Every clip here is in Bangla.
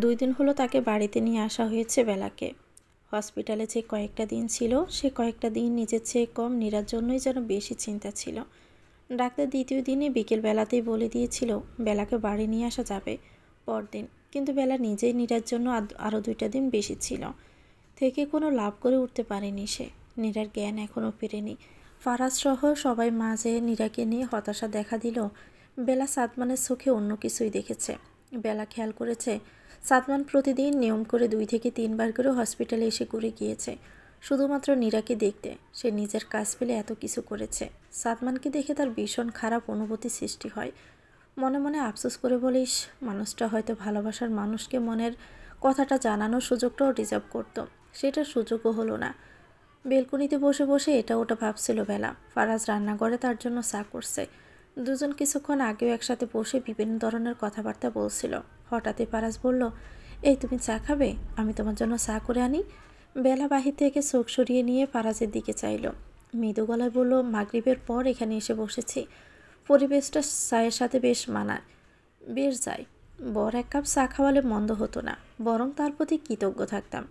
2 দিন হলো তাকে বাড়িতে নিয়ে আসা হয়েছে বেলাকে। হসপিটালে যে কয়েকটা দিন ছিল সে কয়েকটা দিন নিজের চেয়ে কম নীরার জন্যই যেন বেশি চিন্তা ছিল। ডাক্তার দ্বিতীয় দিনে বিকেলবেলাতেই বলে দিয়েছিল বেলাকে বাড়ি নিয়ে আসা যাবে পরদিন, কিন্তু বেলা নিজেই নীরার জন্য আরও 2টা দিন বেশি ছিল। থেকে কোনো লাভ করে উঠতে পারেনি সে। নীরার জ্ঞান এখনও ফেরেনি। ফারাজ সহ সবাই মাঝে নীরাকে নিয়ে হতাশা দেখা দিল। বেলা সাদমানের চোখে অন্য কিছুই দেখেছে। বেলা খেয়াল করেছে সাদমান প্রতিদিন নিয়ম করে 2 থেকে 3 বার করে হসপিটালে এসে ঘুরে গিয়েছে শুধুমাত্র নীরাকে দেখতে। সে নিজের কাজ পেলে এত কিছু করেছে। সাদমানকে দেখে তার ভীষণ খারাপ অনুভূতি সৃষ্টি হয়। মনে মনে আফসোস করে বলিস, মানুষটা হয়তো ভালোবাসার মানুষকে মনের কথাটা জানানোর সুযোগটাও ডিজার্ভ করতো, সেটা সুযোগও হলো না। বেলকনিতে বসে বসে এটা ওটা ভাবছিল বেলা। ফারাজ রান্নাঘরে তার জন্য চা করছে। দুজন কিছুক্ষণ আগেও একসাথে বসে বিভিন্ন ধরনের কথাবার্তা বলছিল। হঠাৎই ফারাজ বলল, এই তুমি চা খাবে? আমি তোমার জন্য চা করে আনি। বেলা বাহির থেকে চোখ সরিয়ে নিয়ে ফারাজের দিকে চাইল। মৃদু গলায় বলল, মাগরিবের পর এখানে এসে বসেছি, পরিবেশটা চায়ের সাথে বেশ মানায়, বেশ যায়। বর 1 কাপ চা খাওয়ালে মন্দ হতো না, বরং তার প্রতি কৃতজ্ঞ থাকতাম।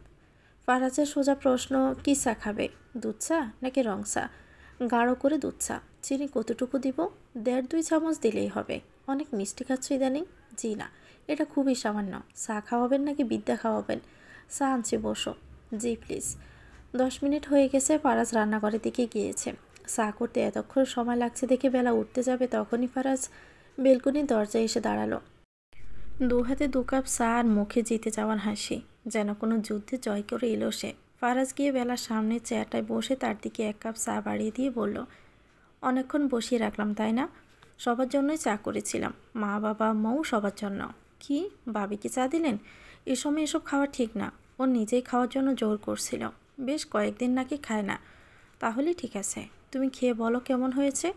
ফারাজের সোজা প্রশ্ন, কী চা খাবে? দুধ চা নাকি রং চা? গাঢ় করে দুধ চা। চিনি কতটুকু দিব? 1.5-2 চামচ দিলেই হবে। অনেক মিষ্টি খাচ্ছ ইদানিং। জি না, এটা খুবই সামান্য। চা খাওয়াবেন নাকি বিদ্যা খাওয়াবেন? চা আনছি, বসো। জি প্লিজ। 10 মিনিট হয়ে গেছে ফারাজ রান্নাঘরের দিকে গিয়েছে। চা করতে এতক্ষণ সময় লাগছে দেখে বেলা উঠতে যাবে তখনই ফারাজ বেলকনির দরজায় এসে দাঁড়ালো। 2 হাতে 2 কাপ চা আর মুখে জিতে যাওয়ার হাসি, যেন কোনো যুদ্ধে জয় করে এলো সে। ফারাজ গিয়ে বেলার সামনে চেয়ারটায় বসে তার দিকে 1 কাপ চা বাড়িয়ে দিয়ে বলল, অনেকক্ষণ বসিয়ে রাখলাম তাই না? সবার জন্যই চা করেছিলাম, মা বাবা মৌ সবার জন্য। কি, বাবিকে চা দিলেন? এ সময় এসব খাওয়া ঠিক না। ও নিজেই খাওয়ার জন্য জোর করছিল। বেশ কয়েকদিন নাকি খায় না। তাহলে ঠিক আছে, তুমি খেয়ে বলো কেমন হয়েছে।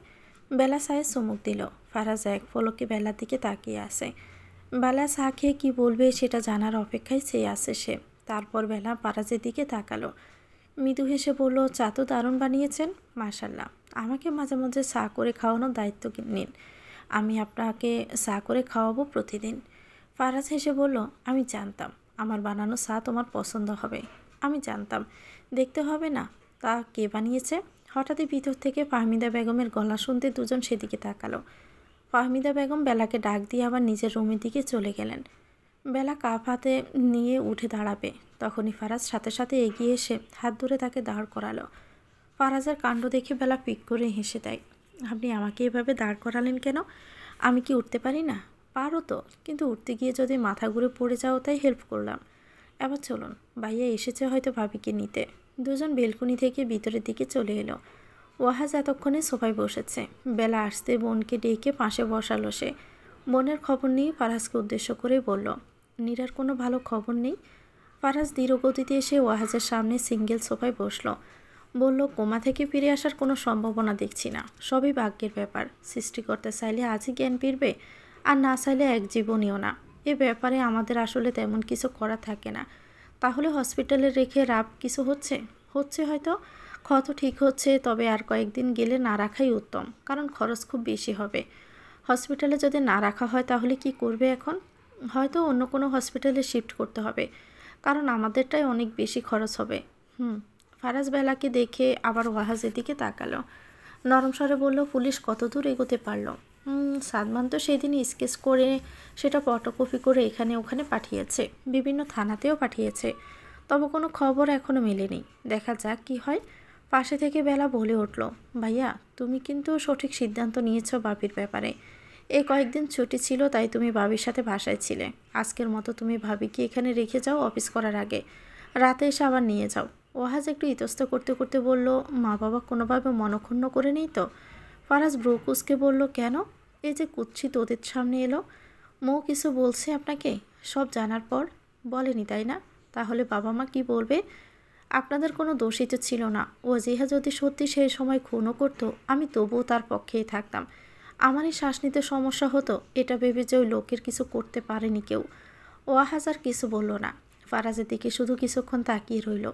বেলা চায়ে চুমুক দিল। ফারাজ এক পলকে বেলার দিকে তাকিয়ে আছে। বেলা চা খেয়ে কী বলবে সেটা জানার অপেক্ষায় চেয়ে আছে সে। তারপর বেলা ফারাজের দিকে তাকালো। মৃদু হেসে বলল, চা তো দারুণ বানিয়েছেন, মাশাল্লাহ। আমাকে মাঝে মাঝে চা করে খাওয়ানোর দায়িত্ব নিন, আমি আপনাকে চা করে খাওয়াবো প্রতিদিন। ফারাজ হেসে বলল, আমি জানতাম আমার বানানো চা তোমার পছন্দ হবে। আমি জানতাম। দেখতে হবে না তা কে বানিয়েছে? হঠাৎই ভিতর থেকে ফাহমিদা বেগমের গলা শুনতে দুজন সেদিকে তাকালো। ফাহমিদা বেগম বেলাকে ডাক দিয়ে আবার নিজের রুমের দিকে চলে গেলেন। বেলা কাপ হাতে নিয়ে উঠে দাঁড়াবে, তখনই ফারাজ সাথে সাথে এগিয়ে এসে হাত ধরে তাকে দাঁড় করালো। ফারাজের কাণ্ড দেখে বেলা পিক করে হেসে দেয়। আপনি আমাকে এভাবে দাঁড় করালেন কেন? আমি কি উঠতে পারি না? পারো তো, কিন্তু উঠতে গিয়ে যদি মাথা ঘুরে পড়ে যাও তাই হেল্প করলাম। এবার চলুন, ভাইয়া এসেছে হয়তো ভাবিকে নিতে। দুজন বেলকনি থেকে ভিতরের দিকে চলে এলো। ওয়াহাজ এতক্ষণে সোফায় বসেছে। বেলা আসতে বোনকে ডেকে পাশে বসালো সে। বোনের খবর নিয়ে ফারাজকে উদ্দেশ্য করে বলল, নীরার কোনো ভালো খবর নেই? ফারাজ ধীরগতিতে এসে ওয়াহাজের সামনে সিঙ্গেল সোফায় বসলো। বলল, কোমা থেকে ফিরে আসার কোনো সম্ভাবনা দেখছি না। সবই ভাগ্যের ব্যাপার। সৃষ্টিকর্তা চাইলে আজই জ্ঞান ফিরবে, আর না চাইলে এক জীবনীও না। এ ব্যাপারে আমাদের আসলে তেমন কিছু করা থাকে না। তাহলে হসপিটালে রেখে রাব কিছু হচ্ছে? হচ্ছে হয়তো, ক্ষত ঠিক হচ্ছে, তবে আর কয়েকদিন গেলে না রাখাই উত্তম, কারণ খরচ খুব বেশি হবে। হসপিটালে যদি না রাখা হয় তাহলে কি করবে এখন? হয়তো অন্য কোনো হসপিটালে শিফট করতে হবে, কারণ আমাদেরটাই অনেক বেশি খরচ হবে। ফারাজ বেলাকে দেখে আবার ওয়াহাজের দিকে তাকালো। নরম স্বরে বলল, পুলিশ কত দূর এগোতে পারলো? সাদমান তো সেদিন স্কেচ করে সেটা ফটোকপি করে এখানে ওখানে পাঠিয়েছে, বিভিন্ন থানাতেও পাঠিয়েছে, তবে কোনো খবর এখনও মেলেনি। দেখা যাক কি হয়। পাশে থেকে বেলা বলে উঠল, ভাইয়া তুমি কিন্তু সঠিক সিদ্ধান্ত নিয়েছ বাবির ব্যাপারে। এই কয়েকদিন ছুটি ছিল তাই তুমি বাবির সাথে বাসায় ছিলে। আজকের মতো তুমি ভাবিকে এখানে রেখে যাও, অফিস করার আগে রাতে এসে আবার নিয়ে যাও। ওয়াহাজ একটু ইতস্ত করতে করতে বলল, মা বাবা কোনোভাবে মনক্ষুণ্ণ করে নেই তো? ফারাজ ব্রুকুসকে বলল, কেন? এই যে কুৎসিত ওদের সামনে এলো। মৌ কিছু বলছে আপনাকে? সব জানার পর বলেনি তাই না? তাহলে বাবা মা কি বলবে? আপনাদের কোনো দোষই তো ছিল না। ওয়াজিহা যদি সত্যি সেই সময় খুনও করতো, আমি তবুও তার পক্ষেই থাকতাম। আমারই শ্বাস নিতে সমস্যা হতো এটা ভেবে যে ওই লোকের কিছু করতে পারেনি কেউ। ওয়াহাজ আর কিছু বলল না। ফারাজের দিকে শুধু কিছুক্ষণ তাকিয়ে রইল।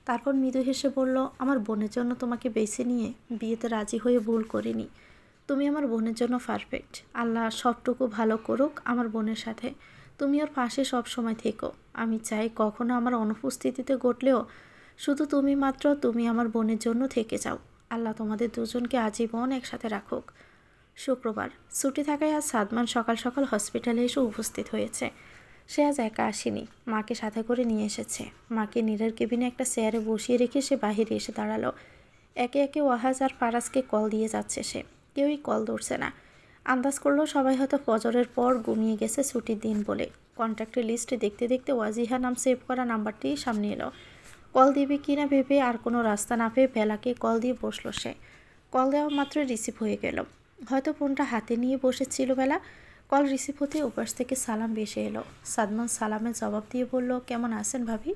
তারপর মৃদু হেসে বলল, আমার বোনের জন্য তোমাকে বেছে নিয়ে বিয়েতে রাজি হয়ে ভুল করিনি। তুমি আমার বোনের জন্য পারফেক্ট। আল্লাহ সবটুকু ভালো করুক আমার বোনের সাথে। তুমি ওর পাশে সব সময় থেকো। আমি চাই কখনো আমার অনুপস্থিতিতে ঘটলেও শুধু তুমি মাত্র তুমি আমার বোনের জন্য থেকে যাও। আল্লাহ তোমাদের দুজনকে আজীবন একসাথে রাখুক। শুক্রবার ছুটি থাকায় আজ সাদমান সকাল সকাল হসপিটালে এসে উপস্থিত হয়েছে। সে আজ একা আসেনি, মাকে সাথে করে নিয়ে এসেছে। মাকে নীরের কেবিনে একটা চেয়ারে বসিয়ে রেখে সে বাহিরে এসে দাঁড়ালো। একে একে ওয়াহাজ আর ফারাজকে কল দিয়ে যাচ্ছে সে, কেউই কল ধরছে না। আন্দাজ করলো সবাই হয়তো ফজরের পর ঘুমিয়ে গেছে ছুটির দিন বলে। কন্ট্যাক্টের লিস্টে দেখতে দেখতে ওয়াজিহা নাম সেভ করা নাম্বারটি সামনে এলো। কল দিবে কিনা ভেবে আর কোনো রাস্তা না পেয়ে বেলাকে কল দিয়ে বসলো সে। কল দেওয়া মাত্র রিসিভ হয়ে গেল। হয়তো ফোনটা হাতে নিয়ে বসেছিল বেলা। কল রিসিভ হতে ওপাশ থেকে সালাম ভেসে এলো। সাদমান সালামের জবাব দিয়ে বলল, কেমন আছেন ভাবি?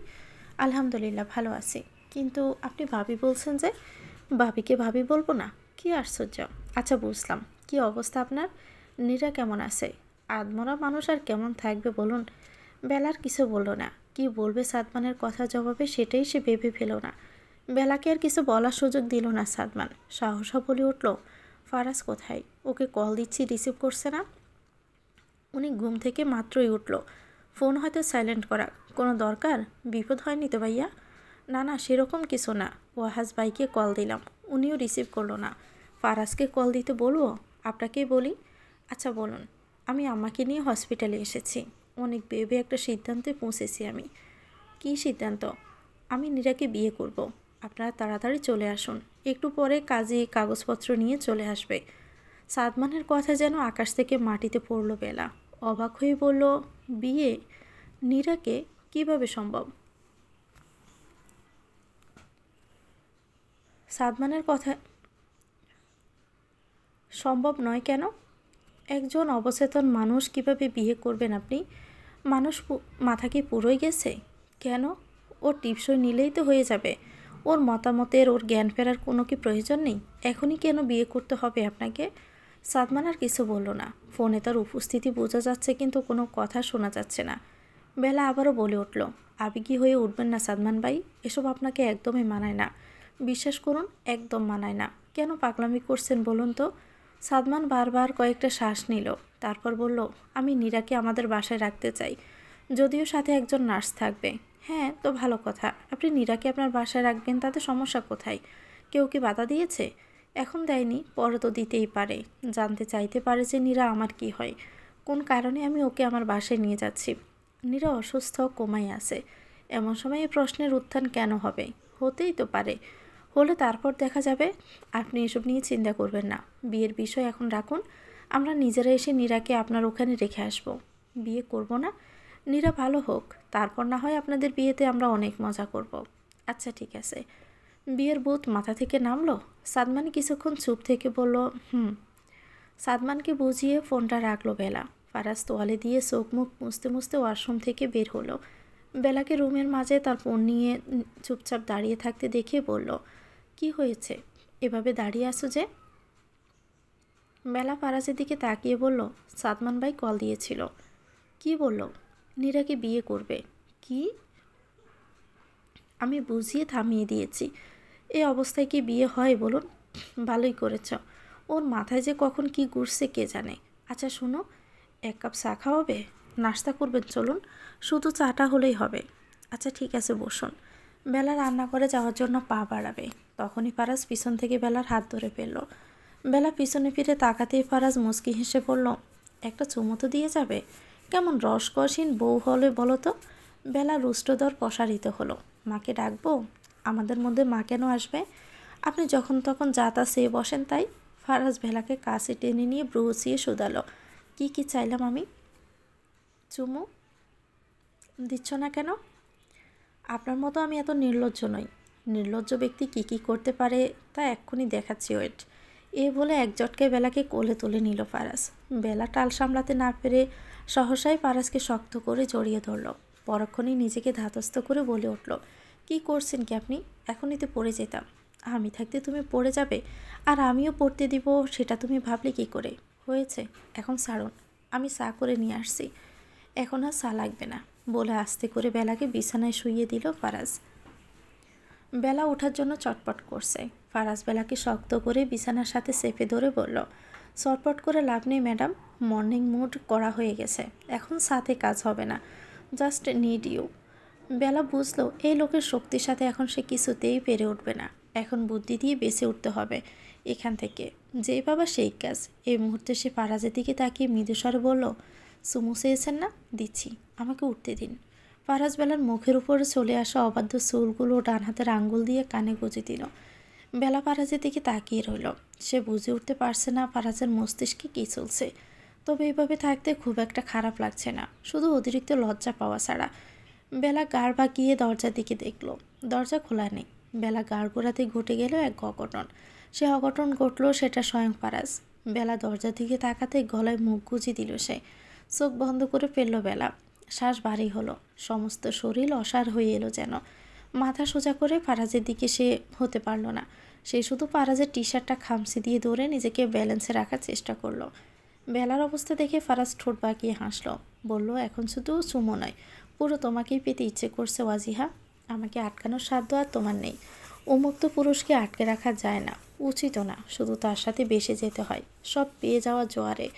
আলহামদুলিল্লাহ, ভালো আছি। কিন্তু আপনি ভাবি বলছেন যে? ভাবিকে ভাবি বলবো না? কি আশ্চর্য। আচ্ছা বুঝলাম। কি অবস্থা আপনার? নীরা কেমন আছে? আদমরা মানুষ আর কেমন থাকবে বলুন। বেলার কিছু বলল না। কি বলবে সাদমানের কথা জবাবে সেটাই সে ভেবে ফেল না। বেলাকে আর কিছু বলার সুযোগ দিল না সাদমান। সাহসা বলে উঠল, ফারাজ কোথায়? ওকে কল দিচ্ছি, রিসিভ করছে না। উনি ঘুম থেকে মাত্রই উঠল। ফোন হয়তো সাইলেন্ট করা। কোনো দরকার? বিপদ হয়নি তো ভাইয়া? না না, সেরকম কিছু না। ওয়াহাজ ভাইকে কল দিলাম, উনিও রিসিভ করলো না। ফারাজকে কল দিতে বলবো? আপনাকেই বলি। আচ্ছা বলুন। আমি আম্মাকে নিয়ে হসপিটালে এসেছি। অনেক ভেবে একটা সিদ্ধান্তে পৌঁছেছি আমি। কী সিদ্ধান্ত? আমি নীরাকে বিয়ে করব। আপনারা তাড়াতাড়ি চলে আসুন। একটু পরে কাজে কাগজপত্র নিয়ে চলে আসবে। সাদমানের কথা যেন আকাশ থেকে মাটিতে পড়ল বেলা। অবাক হয়ে বলল, বিয়ে? নীরাকে কিভাবে সম্ভব? সাদমানের কথা সম্ভব নয় কেন? একজন অবচেতন মানুষ কিভাবে বিয়ে করবেন আপনি? মানুষ মাথা কি পুরোই গেছে? কেন? ওর টিপসই নিলেই তো হয়ে যাবে। ওর মতামতের, ওর জ্ঞান ফেরার কোনো কি প্রয়োজন নেই? এখনই কেন বিয়ে করতে হবে আপনাকে? সাদমান আর কিছু বলল না। ফোনে তার উপস্থিতি বোঝা যাচ্ছে কিন্তু কোনো কথা শোনা যাচ্ছে না। বেলা আবারও বলে উঠল, আবেগী হয়ে উঠবেন না সাদমান ভাই। এসব আপনাকে একদমই মানায় না। বিশ্বাস করুন, একদম মানায় না। কেন পাগলামি করছেন বলুন তো? সাদমান বারবার কয়েকটা শ্বাস নিল। তারপর বলল, আমি নীরাকে আমাদের বাসায় রাখতে চাই, যদিও সাথে একজন নার্স থাকবে। হ্যাঁ, তো ভালো কথা। আপনি নীরাকে আপনার বাসায় রাখবেন, তাতে সমস্যা কোথায়? কেউ কি বাধা দিয়েছে? এখন দেয়নি, পরে তো দিতেই পারে। জানতে চাইতে পারে যে নীরা আমার কি হয়, কোন কারণে আমি ওকে আমার বাসায় নিয়ে যাচ্ছি। নীরা অসুস্থ, কোমায় আছে। এমন সময় এই প্রশ্নের উত্থান কেন হবে? হতেই তো পারে। হলে তারপর দেখা যাবে। আপনি এসব নিয়ে চিন্তা করবেন না। বিয়ের বিষয় এখন রাখুন। আমরা নিজেরা এসে নীরাকে আপনার ওখানে রেখে আসব। বিয়ে করব না? নীরা ভালো হোক, তারপর না হয় আপনাদের বিয়েতে আমরা অনেক মজা করব। আচ্ছা ঠিক আছে। বিয়ের ভূত মাথা থেকে নামলো? সাদমান কিছুক্ষণ চুপ থেকে বলল, সাদমানকে বুঝিয়ে ফোনটা রাখলো বেলা। ফারাজ তোয়ালে দিয়ে চোখ মুখ মুছতে মুছতে ওয়াশরুম থেকে বের হলো। বেলাকে রুমের মাঝে তার ফোন নিয়ে চুপচাপ দাঁড়িয়ে থাকতে দেখে বলল, কি হয়েছে? এভাবে দাঁড়িয়ে আছো যে? বেলা ফারাজের দিকে তাকিয়ে বলল, সাদমান ভাই কল দিয়েছিল। কি বলল? নীরাকে বিয়ে করবে। কি? আমি বুঝিয়ে থামিয়ে দিয়েছি। এই অবস্থায় কি বিয়ে হয় বলুন? ভালোই করেছ। ওর মাথায় যে কখন কি ঘুরছে কে জানে। আচ্ছা শোনো, এক কাপ চা খাওয়াবে? নাস্তা করবেন চলুন। শুধু চাটা হলেই হবে। আচ্ছা ঠিক আছে, বসুন। বেলা রান্নাঘরে যাওয়ার জন্য পা বাড়াবে, তখনই ফারাজ পিছন থেকে বেলার হাত ধরে ফেলল। বেলা পিছনে ফিরে তাকাতেই ফারাজ মুচকি হেসে বলল, একটা চুমো তো দিয়ে যাবে। কেমন রসকসহীন বউ হলে বলো তো? বেলা রুষ্টদর প্রসারিত হলো। মাকে ডাকবো? আমাদের মধ্যে মা কেন আসবে? আপনি যখন তখন যা তা চেয়ে বসেন তাই। ফারাজ বেলাকে কাছে টেনে নিয়ে ব্রুচিয়ে শুধালো, কি চাইলাম আমি? চুমু দিচ্ছ না কেন? আপনার মতো আমি এত নির্লজ্জ নই। নির্লজ্জ ব্যক্তি কি করতে পারে তা এক্ষুনি দেখাচ্ছি, ওয়েট। এ বলে এক ঝটকায় বেলাকে কোলে তুলে নিল ফারাজ। বেলা টাল সামলাতে না পেরে সহসাই ফারাজকে শক্ত করে জড়িয়ে ধরল। পরক্ষণেই নিজেকে ধাতস্থ করে বলে উঠল, কি করছেন কি আপনি? এখনই তো পড়ে যেতাম। আমি থাকতে তুমি পড়ে যাবে, আর আমিও পড়তে দিব সেটা তুমি ভাবলে কি করে? হয়েছে, এখন ছাড়ুন। আমি চা করে নিয়ে আসছি। এখন আর চা লাগবে না বলে আস্তে করে বেলাকে বিছানায় শুইয়ে দিল ফারাজ। বেলা ওঠার জন্য চটপট করছে। ফারাজ বেলাকে শক্ত করে বিছানার সাথে চেপে ধরে বলল, চটপট করে লাভ নেই ম্যাডাম, মর্নিং মুড করা হয়ে গেছে, এখন সাথে কাজ হবে না, জাস্ট নিড ইউ। বেলা বুঝলো এই লোকের শক্তির সাথে এখন সে কিছুতেই পেরে উঠবে না, এখন বুদ্ধি দিয়ে বেঁচে উঠতে হবে এখান থেকে, যেই বাবা সেই কাজ। এই মুহূর্তে সে ফারাজের দিকে তাকিয়ে মৃদুস্বরে বলল, সুমু চেয়েছেন না, দিচ্ছি, আমাকে উঠতে দিন। ফারাজ বেলার মুখের উপরে চলে আসা অবাধ্য চুলগুলো ডান হাতের আঙ্গুল দিয়ে কানে গুঁজে দিল। বেলা ফারাজের দিকে তাকিয়ে রইল। সে বুঝে উঠতে পারছে না ফারাজের মস্তিষ্কে কী চলছে, তবে এইভাবে থাকতে খুব একটা খারাপ লাগছে না, শুধু অতিরিক্ত লজ্জা পাওয়া ছাড়া। বেলা গাড় বাঁকিয়ে দরজার দিকে দেখল, দরজা খোলা নেই। বেলা গাড় গোড়াতে ঘটে গেল এক অঘটন। সে অঘটন ঘটল সেটা স্বয়ং ফারাজ। বেলা দরজার দিকে তাকাতে গলায় মুখ গুঁজে দিল সে। চোখ বন্ধ করে ফেলল বেলা। শ্বাস ভারী হলো, সমস্ত শরীর অসাড় হয়ে এলো যেন। মাথা সোজা করে ফারাজের দিকে সে হতে পারল না। সে শুধু ফারাজের টি শার্টটা খামচি দিয়ে ধরে নিজেকে ব্যালেন্সে রাখার চেষ্টা করলো। বেলার অবস্থা দেখে ফারাজ ঠোঁট বাঁকিয়ে হাসল, বলল, এখন শুধু চুমো নয়, পুরো তোমাকেই পেতে ইচ্ছে করছে ওয়াজিহা। আমাকে আটকানোর সাধ্য আর তোমার নেই। উন্মুক্ত পুরুষকে আটকে রাখা যায় না, উচিতও না, শুধু তার সাথে বেসে যেতে হয় সব পেয়ে যাওয়া জোয়ারে।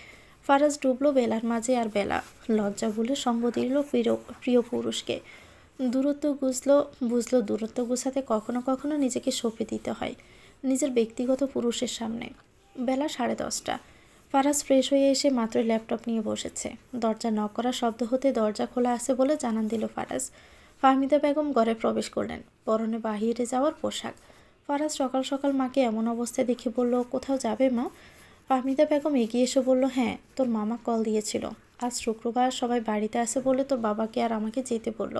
ফারাজ ডুবলো বেলার মাঝে, আর বেলা লজ্জা ভুলে সঙ্গ দিল প্রিয় পুরুষকে। দূরত্ব বুঝলো দূরত্ব গুছাতে কখনো কখনো নিজেকে সঁপে দিতে হয় নিজের ব্যক্তিগত পুরুষের সামনে। বেলা 10:30। ফারাজ ফ্রেশ হয়ে এসে মাত্র ল্যাপটপ নিয়ে বসেছে। দরজা নক করার শব্দ হতে দরজা খোলা আছে বলে জানান দিল ফারাজ। ফাহমিদা বেগম ঘরে প্রবেশ করলেন, পরনে বাহিরে যাওয়ার পোশাক। ফারাজ সকাল সকাল মাকে এমন অবস্থায় দেখে বলল, কোথাও যাবে মা? ফাহমিদা বেগম এগিয়ে এসে বলল, হ্যাঁ, তোর মামা কল দিয়েছিল, আজ শুক্রবার সবাই বাড়িতে আছে বলে তোর বাবাকে আর আমাকে যেতে বলল।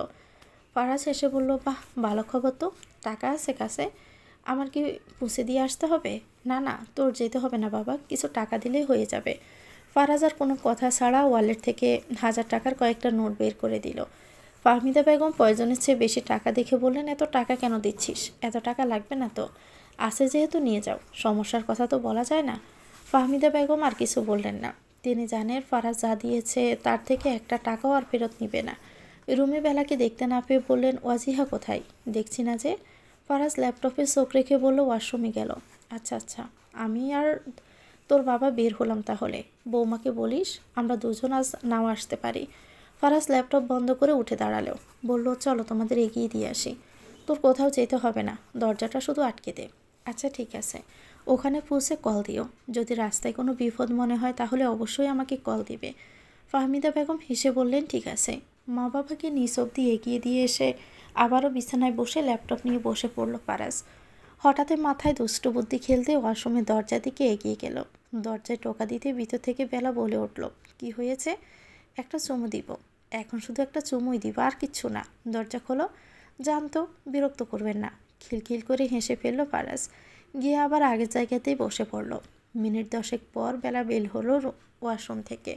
ফারাজ এসে বলল, বাহ, ভালো খবর তো, টাকা আছে কাছে, আমার কি পৌঁছে দিয়ে আসতে হবে? না না, তোর যেতে হবে না বাবা, কিছু টাকা দিলেই হয়ে যাবে। ফারাজ আর কোনো কথা ছাড়া ওয়ালেট থেকে 1000 টাকার কয়েকটা নোট বের করে দিল। ফাহমিদা বেগম প্রয়োজনের চেয়ে বেশি টাকা দেখে বললেন, এত টাকা কেন দিচ্ছিস? এত টাকা লাগবে না তো, আছে যেহেতু নিয়ে যাও, সমস্যার কথা তো বলা যায় না। ফাহমিদা বেগম আর কিছু বললেন না। তিনি জানেন ফারাজ যা দিয়েছে তার থেকে একটা টাকাও আর ফেরত নিবে না। রুমে বেলাকে দেখতে না পেয়ে বললেন, ওয়াজিহা কোথায়? দেখছি না যে। ফারাজ ল্যাপটপে চোখ রেখে বলল, ওয়াশরুমে গেল। আচ্ছা আচ্ছা, আমি আর তোর বাবা বের হলাম তাহলে, বৌমাকে বলিস আমরা দুজন আজ নাও আসতে পারি। ফারাজ ল্যাপটপ বন্ধ করে উঠে দাঁড়ালো, বলল, চলো তোমাদের এগিয়ে দিয়ে আসি। তোর কোথাও যেতে হবে না, দরজাটা শুধু আটকে দে। আচ্ছা ঠিক আছে, ওখানে পৌঁছে কল দিও, যদি রাস্তায় কোনো বিপদ মনে হয় তাহলে অবশ্যই আমাকে কল দিবে। ফাহমিদা বেগম হেসে বললেন, ঠিক আছে। মা বাবাকে নিজ অবধি এগিয়ে দিয়ে এসে আবারও বিছানায় বসে ল্যাপটপ নিয়ে বসে পড়ল ফারাজ। হঠাৎ মাথায় দুষ্টু বুদ্ধি খেলতে ওয়াশরুমের দরজার দিকে এগিয়ে গেল। দরজায় টোকা দিতে ভিতর থেকে বেলা বলে উঠল, কি হয়েছে? একটা চুমু দিব, এখন শুধু একটা চুমুই দিব, আর কিচ্ছু না, দরজা খোলো। জানতো বিরক্ত করবেন না। খিলখিল করে হেসে ফেলল ফারাজ, গিয়ে আবার আগের জায়গাতেই বসে পড়ল। মিনিট 10 পর বেলা বেল হলো ওয়াশরুম থেকে।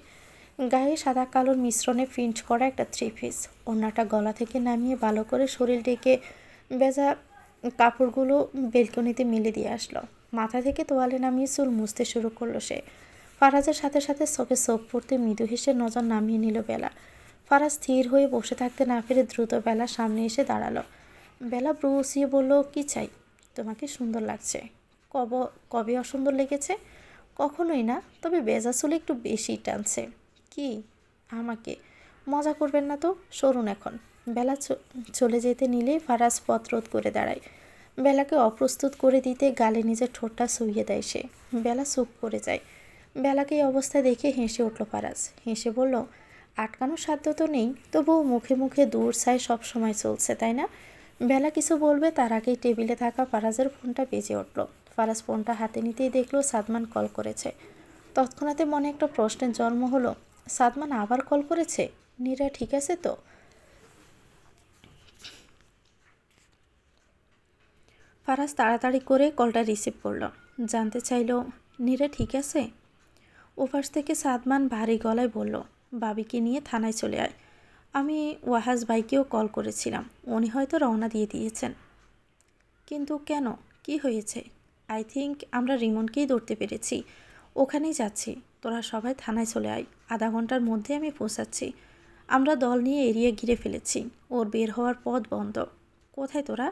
গায়ে সাদা কালোর মিশ্রণে প্রিন্ট করা একটা 3 পিস, ওড়নাটা গলা থেকে নামিয়ে ভালো করে শরীর ঢেকে ভেজা কাপড়গুলো বেলকনিতে মেলে দিয়ে আসলো। মাথা থেকে তোয়ালে নামিয়ে চুল মুছতে শুরু করলো সে। ফারাজের সাথে সাথে চোখে চোখ পড়তে মৃদু হেসে নজর নামিয়ে নিল বেলা। ফারাজ স্থির হয়ে বসে থাকতে না পেরে দ্রুত বেলার সামনে এসে দাঁড়ালো। বেলা ব্রু উঁচিয়ে বলল, কি চাই? তোমাকে সুন্দর লাগছে। কবে অসুন্দর লেগেছে? কখনোই না, তবে বেজা চুলে একটু বেশি টানছে। কি? আমাকে? মজা করবেন না তো, সরুন এখন। বেলা চলে যেতে নিলেই ফারাজ পথ রোধ করে দাঁড়ায়। বেলাকে অপ্রস্তুত করে দিতে গালে নিজের ঠোঁটটা শুইয়ে দেয় সে। বেলা চুপ করে যায়। বেলাকে এই অবস্থা দেখে হেসে উঠল ফারাজ। হেসে বলল, আটকানোর সাধ্য তো নেই, তবুও মুখে মুখে দূর ছাই সবসময় চলছে, তাই না? বেলা কিছু বলবে তার আগেই টেবিলে থাকা ফারাজের ফোনটা বেজে উঠল। ফারাজ ফোনটা হাতে নিতেই দেখলো সাদমান কল করেছে। তৎক্ষণাতে মনে একটা প্রশ্নের জন্ম হলো, সাদমান আবার কল করেছে? নীরা ঠিক আছে তো? ফারাজ তাড়াতাড়ি করে কলটা রিসিভ করলো। জানতে চাইল, নীরা ঠিক আছে? ওপাশ থেকে সাদমান ভারী গলায় বলল, বাবিকে নিয়ে থানায় চলে আয়। আমি ওয়াহাজ ভাইকেও কল করেছিলাম, উনি হয়তো রওনা দিয়ে দিয়েছেন। কিন্তু কেন, কি হয়েছে? আই থিঙ্ক আমরা রিমনকেই ধরতে পেরেছি, ওখানেই যাচ্ছি। তোরা সবাই থানায় চলে আয়, আধা ঘন্টার মধ্যে আমি পৌঁছাচ্ছি। আমরা দল নিয়ে এরিয়া ঘিরে ফেলেছি, ওর বের হওয়ার পথ বন্ধ। কোথায় তোরা?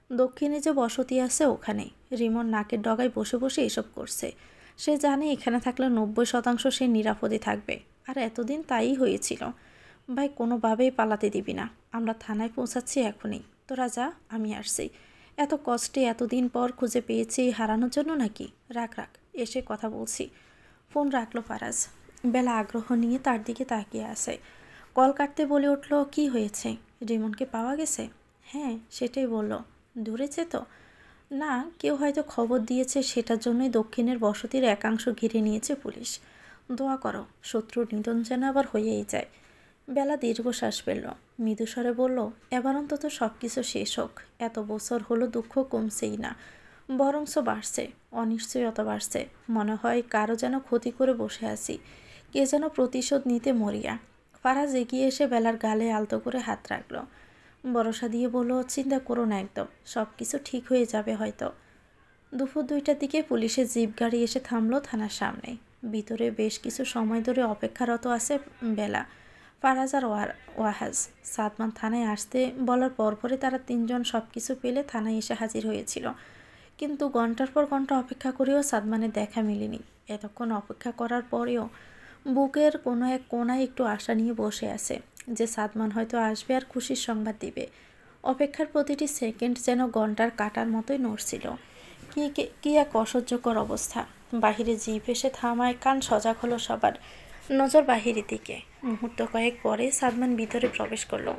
দক্ষিণে যে বসতি আছে ওখানে। রিমন নাকের ডগায় বসে বসে এসব করছে। সে জানে এখানে থাকলে 90% সে নিরাপদে থাকবে, আর এতদিন তাই হয়েছিল। ভাই কোনোভাবেই পালাতে দিবি না, আমরা থানায় পৌঁছাচ্ছি এখনই, তোরা যা, আমি আসছি। এত কষ্টে এতদিন পর খুঁজে পেয়েছি হারানোর জন্য নাকি? রাখ রাখ, এসে কথা বলছি। ফোন রাখলো ফারাজ। বেলা আগ্রহ নিয়ে তার দিকে তাকিয়ে আসে। কল কাটতে বলে উঠল, কি হয়েছে? রিমনকে পাওয়া গেছে? হ্যাঁ, সেটাই বলল। ধরেছে তো? না, কেউ হয়তো খবর দিয়েছে, সেটার জন্যই দক্ষিণের বসতির একাংশ ঘিরে নিয়েছে পুলিশ। দোয়া করো শত্রুর নিধন যেন আবার হয়েই যায়। বেলা দীর্ঘশ্বাস ফেলল, মৃদুস্বরে বলল, এবার অন্তত সব কিছু শেষ হোক। এত বছর হলো দুঃখ কমছেই না, বরংস বাড়ছে, অনিশ্চয়তা বাড়ছে। মনে হয় কারো যেন ক্ষতি করে বসে আছি, কে যেন প্রতিশোধ নিতে মরিয়া। ফারাজ এগিয়ে এসে বেলার গালে আলতো করে হাত রাখল, ভরসা দিয়ে বলল, চিন্তা করো না, একদম সব কিছু ঠিক হয়ে যাবে হয়তো। দুপুর 2টার দিকে পুলিশের জিপ গাড়ি এসে থামলো থানার সামনে। ভিতরে বেশ কিছু সময় ধরে অপেক্ষারত আছে বেলা, ফারাজ আর ওয়াহাজ। সাদমান থানায় আসতে বলার পরপরই তারা 3জন সব কিছু পেলে থানায় এসে হাজির হয়েছিল। কিন্তু ঘন্টার পর ঘন্টা অপেক্ষা করেও সাদমানের দেখা মেলেনি। এতক্ষণ অপেক্ষা করার পরেও বুকের কোনো এক কোনায় একটু আশা নিয়ে বসে আছে যে সাদমান হয়তো আসবে আর খুশির সংবাদ দিবে। অপেক্ষার প্রতিটি সেকেন্ড যেন ঘন্টার কাটার মতোই নড়ছিল। কি এক অসহ্যকর অবস্থা। বাহিরে জিপ এসে থামায়, কান সজাগ হলো সবার, নজর বাহিরের দিকে। মুহূর্ত কয়েক পরে সাদমান ভিতরে প্রবেশ করলো।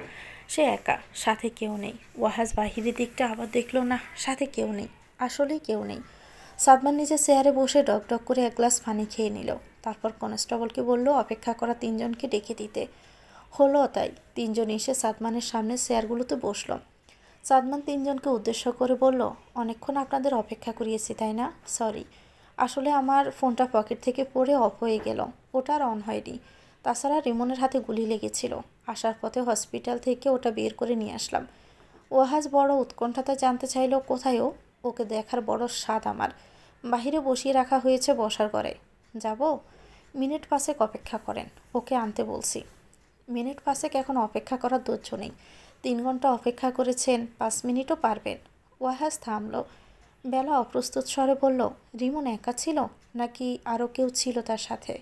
সে একা, সাথে কেউ নেই। ওয়াহাজ বাহিরের দিকটা আবার দেখলো, না, সাথে কেউ নেই, আসলেই কেউ নেই। সাদমান নিজের চেয়ারে বসে ডক ডক করে এক গ্লাস পানি খেয়ে নিল। তারপর কনস্টেবলকে বলল অপেক্ষা করা 3জনকে ডেকে দিতে। হলো তাই। 3জন এসে সাদমানের সামনে চেয়ারগুলোতে বসল। সাদমান 3জনকে উদ্দেশ্য করে বলল, অনেকক্ষণ আপনাদের অপেক্ষা করিয়েছি তাই না? সরি, আসলে আমার ফোনটা পকেট থেকে পড়ে অফ হয়ে গেল, ওটা আর অন হয়নি। তাছাড়া রিমনের হাতে গুলি লেগেছিল, আসার পথে হসপিটাল থেকে ওটা বের করে নিয়ে আসলাম। ওয়াহাজ বড় উৎকণ্ঠাতে জানতে চাইল, কোথায় ও? ওকে দেখার বড় স্বাদ আমার। বাহিরে বসিয়ে রাখা হয়েছে বসার ঘরে। যাব? মিনিট 5 অপেক্ষা করেন, ওকে আনতে বলছি। মিনিট 5 এখন অপেক্ষা করার ধৈর্য নেই। 3 ঘন্টা অপেক্ষা করেছেন, 5 মিনিটও পারবেন। ওয়াহাজ থামল। বেলা অপ্রস্তুত স্বরে বলল, রিমন একা ছিল নাকি আরও কেউ ছিল তার সাথে?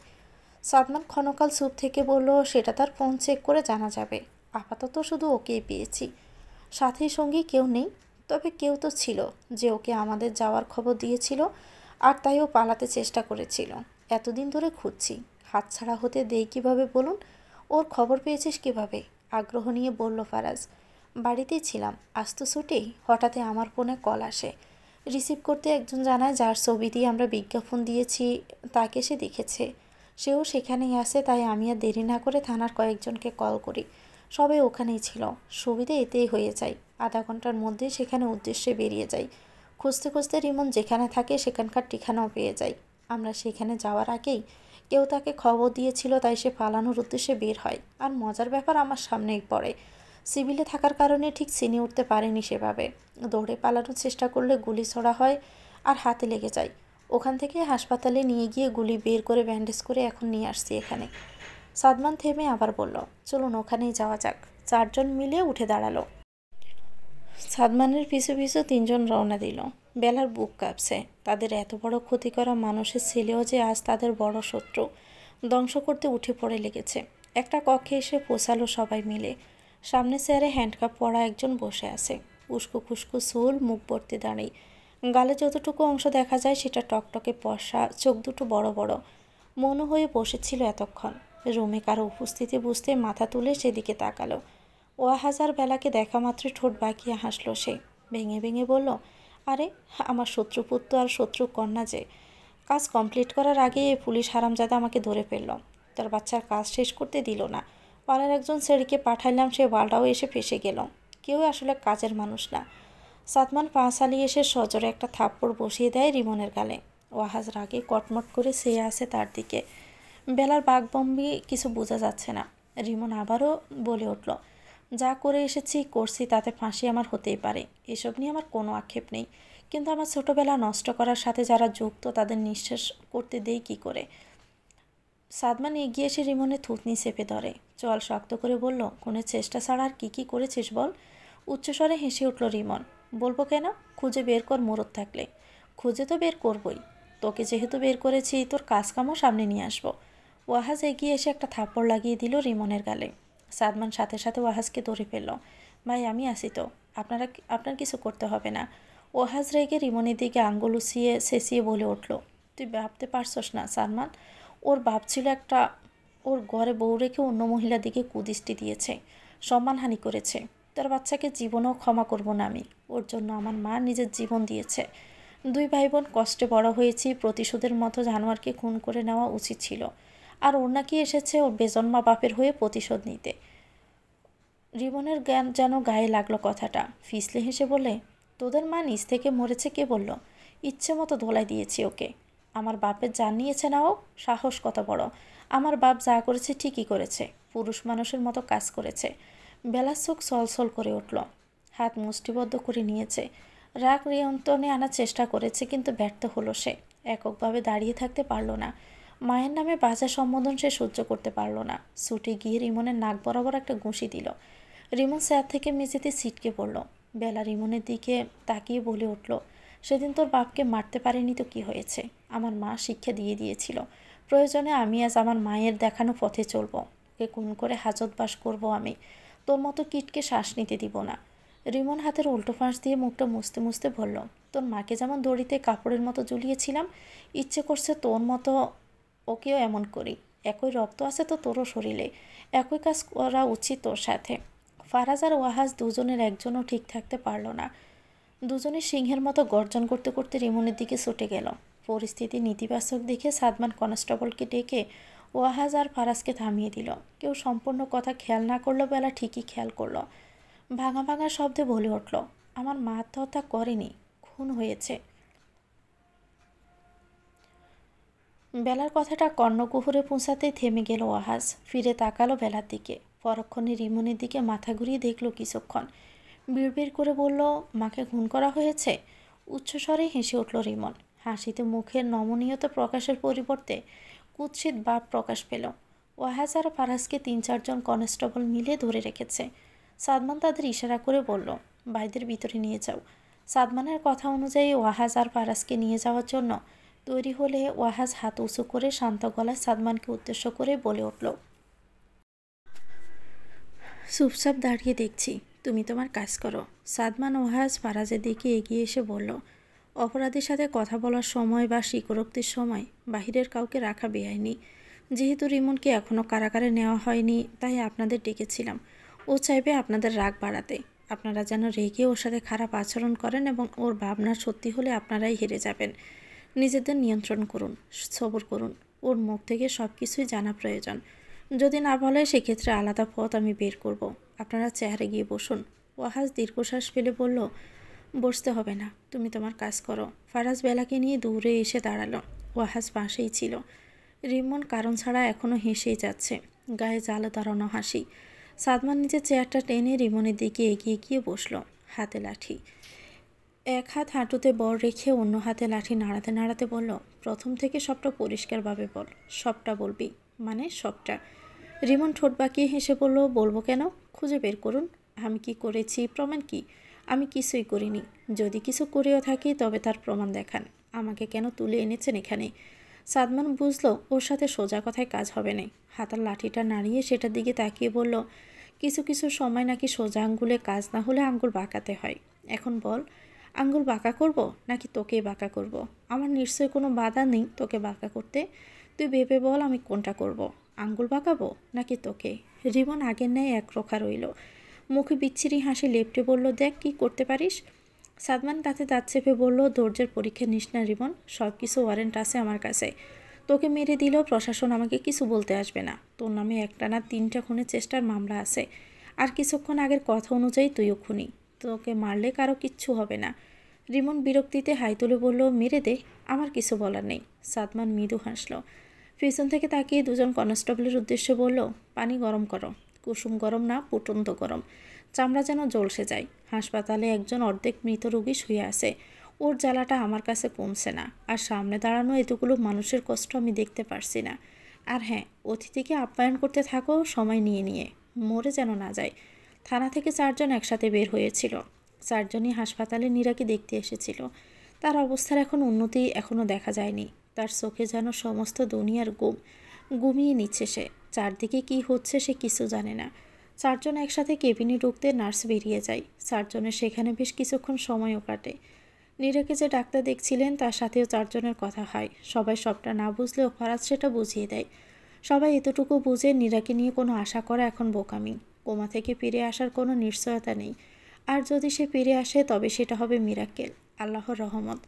সাদমান ক্ষণকাল চুপ থেকে বলল, সেটা তার ফোন চেক করে জানা যাবে। আপাতত শুধু ওকেই পেয়েছি, সাথী সঙ্গী কেউ নেই। তবে কেউ তো ছিল যে ওকে আমাদের যাওয়ার খবর দিয়েছিল, আর তাই ও পালাতে চেষ্টা করেছিল। এতদিন ধরে খুঁজছি, হাতছাড়া হতে দেই কিভাবে বলুন? ওর খবর পেয়েছিস কিভাবে? আগ্রহ নিয়ে বলল ফারাজ। বাড়িতেই ছিলাম, আজ তো ছুটি। হঠাৎই আমার ফোনে কল আসে। রিসিভ করতে একজন জানায়, যার ছবি দিয়ে আমরা বিজ্ঞাপন দিয়েছি তাকে সে দেখেছে। সেও সেখানেই আসে, তাই আমি আর দেরি না করে থানার কয়েকজনকে কল করি। সবাই ওখানেই ছিল। সুবিধে এতেই হয়ে যায়, আধা ঘন্টার মধ্যে সেখানে উদ্দেশ্যে বেরিয়ে যাই। খুঁজতে খুঁজতে রিমন যেখানে থাকে সেখানকার ঠিকানাও পেয়ে যাই। আমরা সেখানে যাওয়ার আগেই কেউ তাকে খবর দিয়েছিল, তাই সে পালানোর উদ্দেশ্যে বের হয়। আর মজার ব্যাপার আমার সামনেই পড়ে। সিভিলে থাকার কারণে ঠিক চিনে উঠতে পারেনি সেভাবে। দৌড়ে পালানোর চেষ্টা করলে গুলি ছোড়া হয় আর হাতে লেগে যায়। ওখান থেকে হাসপাতালে নিয়ে গিয়ে গুলি বের করে ব্যান্ডেজ করে এখন নিয়ে আসছি এখানে। সাদমান থেমে আবার বলল, চলুন ওখানেই যাওয়া যাক। 4জন মিলে উঠে দাঁড়ালো। সাদমানের পিছু পিছু 3জন রওনা দিল। বেলার বুক কাঁপছে। তাদের এত বড় ক্ষতি করা মানুষের ছেলেও যে আজ তাদের বড় শত্রু, ধ্বংস করতে উঠে পড়ে লেগেছে। একটা কক্ষে এসে পৌঁছালো সবাই মিলে। সামনে চেয়ারে হ্যান্ডকাপ পরা একজন বসে আছে। উস্কো খুস্কো চুল, মুখ ভর্তি দাঁড়ি, গালে যতটুকু অংশ দেখা যায় সেটা টকটকে পশা, চোখ দুটো বড় বড়। মনে হয়ে বসেছিল এতক্ষণ। রুমে কারো উপস্থিতি বুঝতে মাথা তুলে সেদিকে তাকালো। ওয়াহাজার বেলাকে দেখা মাত্রই ঠোঁট বাঁকিয়ে হাসল সে। ভেঙে ভেঙে বলল, আরে আমার শত্রুপুত্র আর শত্রু কন্যা যে। কাজ কমপ্লিট করার আগেই এই পুলিশ হারামজাদা আমাকে ধরে ফেলল। তার বাচ্চার কাজ শেষ করতে দিল না। পাড়ার একজন ছেড়িকে পাঠাইলাম, সে বালটাও এসে ফেসে গেল। কেউ আসলে কাজের মানুষ না। সাদমান পা চালিয়ে এসে সজোরে একটা থাপ্পড় বসিয়ে দেয় রিমনের গালে। ওয়াহাজ রাগে কটমট করে চেয়ে আসে তার দিকে। বেলার বাঘবম্বি কিছু বোঝা যাচ্ছে না। রিমন আবারও বলে উঠল, যা করে এসেছি করছি, তাতে ফাঁসি আমার হতেই পারে, এসব নিয়ে আমার কোনো আক্ষেপ নেই। কিন্তু আমার ছোটোবেলা নষ্ট করার সাথে যারা যুক্ত তাদের নিঃশেষ করতে দেই কী করে? সাদমান এগিয়ে এসে রিমনের থুতনি চেপে ধরে, চল শক্ত করে বলল, খুনের চেষ্টা ছাড়া আর কী করেছিস বল? উচ্চস্বরে হেসে উঠল রিমন। বলবো কেন? খুঁজে বের কর মুরত থাকলে। খুঁজে তো বের করবই। তোকে যেহেতু বের করেছি তোর কাজকামও সামনে নিয়ে আসবো। ওয়াহাজ এগিয়ে এসে একটা থাপ্পড় লাগিয়ে দিল রিমনের গালে। সাদমান সাথে সাথে ওয়াহাজকে ধরে ফেলল। ভাই আমি আসি তো, আপনার কিছু করতে হবে না। ওয়াহাজ রেগে রিমনের দিকে আঙ্গুল উঁচিয়ে চেঁচিয়ে বলে উঠল, তুই ভাবতে পারছস না সালমান, ওর বাপ ছিল একটা, ওর ঘরে বউ রেখে অন্য মহিলার দিকে কুদৃষ্টি দিয়েছে, সম্মানহানি করেছে। তার বাচ্চাকে জীবনেও ক্ষমা করব না আমি। ওর জন্য আমার মা নিজের জীবন দিয়েছে। 2 ভাই বোন কষ্টে বড় হয়েছি, প্রতিশোধের মতো জানোয়ারকে খুন করে নেওয়া উচিত ছিল। আর ওর নাকি এসেছে ওর বেজন্মা বাপের হয়ে প্রতিশোধ নিতে। রিমনের জ্ঞান যেন গায়ে লাগলো কথাটা। ফিসলে হেসে বলে, তোদের মা নিজ থেকে মরেছে কে বলল? ইচ্ছে মতো ধোলাই দিয়েছি ওকে। আমার বাপের জান নিয়েছে না ও? সাহস কত বড়! আমার বাপ যা করেছে ঠিকই করেছে, পুরুষ মানুষের মতো কাজ করেছে। বেলার চোখ ছলছল করে উঠল, হাত মুষ্টিবদ্ধ করে নিয়েছে। রাগ নিয়ন্ত্রণে আনার চেষ্টা করেছে, কিন্তু ব্যর্থ হলো সে। এককভাবে দাঁড়িয়ে থাকতে পারল না। মায়ের নামে বাজে সম্বোধন সে সহ্য করতে পারল না। ছুটে গিয়ে রিমনের নাক বরাবর একটা ঘুষি দিল। রিমন চেয়ার থেকে মেঝেতে ছিটকে পড়ল। বেলা রিমনের দিকে তাকিয়ে বলে উঠল, সেদিন তোর বাপকে মারতে পারিনি তো কি হয়েছে? আমার মা শিক্ষা দিয়ে দিয়েছিল, প্রয়োজনে আমি আজ আমার মায়ের দেখানো পথে চলব। ওকে খুন করে হাজতবাস করব আমি। তোর মতো কিটকে শ্বাস নিতে দিব না। রিমন হাতের উল্টো ফাঁস দিয়ে মুখটা মুছতে মুছতে বলল, তোর মাকে যেমন দড়িতে কাপড়ের মতো ঝুলিয়েছিলাম, ইচ্ছে করছে তোর মতো ওকেও এমন করি। একই রক্ত আছে তো তোরও শরীরে, একই কাজ করা উচিত তোর সাথে। ফারাজ আর ওয়াহাজ দুজনের একজনও ঠিক থাকতে পারল না। দুজনে সিংহের মতো গর্জন করতে করতে রিমনের দিকে ছুটে গেল। পরিস্থিতি নেতিবাচক দেখে সাদমান কনস্টেবলকে ডেকে ওয়াহাজ আর ফারাজকে থামিয়ে দিল। কেউ সম্পূর্ণ কথা খেয়াল না করলো, বেলা ঠিকই খেয়াল করলো। ভাঙা ভাঙা শব্দে বলে উঠল, আমার মা আত্মহত্যা করেনি, খুন হয়েছে। বেলার কথাটা কর্ণকুহরে পৌঁছাতেই থেমে গেল ওয়াহাজ। ফিরে তাকালো বেলার দিকে। পরক্ষণে রিমনের দিকে মাথা ঘুরিয়ে দেখল কিছুক্ষণ। বিড়বিড় করে বলল, মাকে খুন করা হয়েছে? উচ্চস্বরে হেসে উঠল রিমন। হাসিতে মুখের নমনীয়তা প্রকাশের পরিবর্তে কুৎসিত ভাব প্রকাশ পেল। ওয়াহাজ আর ফারাজকে 3-4 জন কনস্টেবল মিলে ধরে রেখেছে। সাদমান তাদের ইশারা করে বলল, ভাইদের ভিতরে নিয়ে যাও। সাদমানের কথা অনুযায়ী ওয়াহাজ আর ফারাজকে নিয়ে যাওয়ার জন্য তৈরি হলে ওয়াহাজ হাত উঁচু করে শান্ত গলায় সাদমানকে উদ্দেশ্য করে বলে উঠল, চুপচাপ দাঁড়িয়ে দেখছি, তুমি তোমার কাজ করো। সাদমান ওয়াহাজ ফারাজের দিকে এগিয়ে এসে বলল, অপরাধীর সাথে কথা বলার সময় বা স্বীকারোক্তির সময় বাহিরের কাউকে রাখা বেআইনি। যেহেতু রিমনকে এখনও কারাগারে নেওয়া হয়নি, তাই আপনাদের ডেকেছিলাম। ও চাইবে আপনাদের রাগ বাড়াতে। আপনারা যেন রেগে ওর সাথে খারাপ আচরণ করেন এবং ওর ভাবনা সত্যি হলে আপনারাই হেরে যাবেন। নিজেদের নিয়ন্ত্রণ করুন, সবর করুন। ওর মুখ থেকে সব কিছুই জানা প্রয়োজন। যদি না বলে সেক্ষেত্রে আলাদা পথ আমি বের করব। আপনারা চেয়ারে গিয়ে বসুন। ওয়াহাজ দীর্ঘশ্বাস ফেলে বলল, বসতে হবে না, তুমি তোমার কাজ করো। ফারাজ বেলাকে নিয়ে দূরে এসে দাঁড়ালো। ওয়াহাজ পাশেই ছিল। রিমন কারণ ছাড়া এখনও হেসেই যাচ্ছে, গায়ে জালে দাঁড়ানো হাসি। সাদমান নিজের চেয়ারটা টেনে রিমনের দিকে এগিয়ে গিয়ে বসল। হাতে লাঠি, এক হাত হাঁটুতে বর রেখে অন্য হাতে লাঠি নাড়াতে নাড়াতে বলল, প্রথম থেকে সবটা পরিষ্কারভাবে বল। সবটা বলবি? মানে সবটা। রিমন ঠোঁট বাঁকিয়ে হেসে বলল, বলবো কেন? খুঁজে বের করুন। আমি কি করেছি, প্রমাণ কি? আমি কিছুই করিনি। যদি কিছু করেও থাকি তবে তার প্রমাণ দেখান। আমাকে কেন তুলে এনেছেন এখানে? সাদমান বুঝল ওর সাথে সোজা কথায় কাজ হবে না। হাতার লাঠিটা নাড়িয়ে সেটার দিকে তাকিয়ে বলল, কিছু কিছু সময় নাকি সোজা আঙ্গুলে কাজ না হলে আঙ্গুল বাঁকাতে হয়। এখন বল, আঙ্গুল বাঁকা করব নাকি তোকে বাঁকা করব? আমার নিশ্চয়ই কোনো বাধা নেই তোকে বাঁকা করতে। তুই ভেবে বল আমি কোনটা করব, আঙ্গুল বাঁকাবো নাকি তোকে? রিমন আগের ন্যায় একরোখা রইল। মুখে বিচ্ছিরি হাসি লেপটে বলল, দেখ কি করতে পারিস। সাদমান তাতে দাঁত চেপে বলল, ধৈর্যের পরীক্ষা নিস না রিমন, সব কিছু ওয়ারেন্ট আছে আমার কাছে। তোকে মেরে দিলেও প্রশাসন আমাকে কিছু বলতে আসবে না। তোর নামে একটানা 3টা খুনের চেষ্টার মামলা আছে। আর কিছুক্ষণ আগের কথা অনুযায়ী তুইও খুনি। তোকে মারলে কারো কিচ্ছু হবে না। রিমন বিরক্তিতে হাই তুলে বলল, মেরে দে, আমার কিছু বলার নেই। সাদমান মৃদু হাসল। পিছন থেকে তাকিয়ে 2 জন কনস্টেবলের উদ্দেশ্যে বলল, পানি গরম করো। কুসুম গরম না, ফুটন্ত গরম। চামড়া যেন জ্বলসে যায়। হাসপাতালে একজন অর্ধেক মৃত রোগী শুয়ে আছে। ওর জ্বালাটা আমার কাছে কমছে না। আর সামনে দাঁড়ানো এতগুলো মানুষের কষ্ট আমি দেখতে পারছি না। আর হ্যাঁ, অতিথিকে আপ্যায়ন করতে থাকো সময় নিয়ে নিয়ে, মরে যেন না যায়। থানা থেকে 4 জন একসাথে বের হয়েছিল। 4 জনই হাসপাতালে নীরাকে দেখতে এসেছিল। তার অবস্থার এখন উন্নতি এখনও দেখা যায়নি। তার চোখে যেন সমস্ত দুনিয়ার ঘুমিয়ে নিচ্ছে সে। চারদিকে কি হচ্ছে সে কিছু জানে না। চারজন একসাথে কেবিনে ঢুকতে নার্স বেরিয়ে যায়। চারজনের সেখানে বেশ কিছুক্ষণ সময়ও কাটে। নীরাকে যে ডাক্তার দেখছিলেন তার সাথেও চারজনের কথা হয়। সবাই সবটা না বুঝলেও ফারাজ সেটা বুঝিয়ে দেয়। সবাই এতটুকু বুঝে নীরাকে নিয়ে কোনো আশা করা এখন বোকামি। কোমা থেকে ফিরে আসার কোনো নিশ্চয়তা নেই। আর যদি সে ফিরে আসে তবে সেটা হবে মিরাকেল, আল্লাহর রহমত।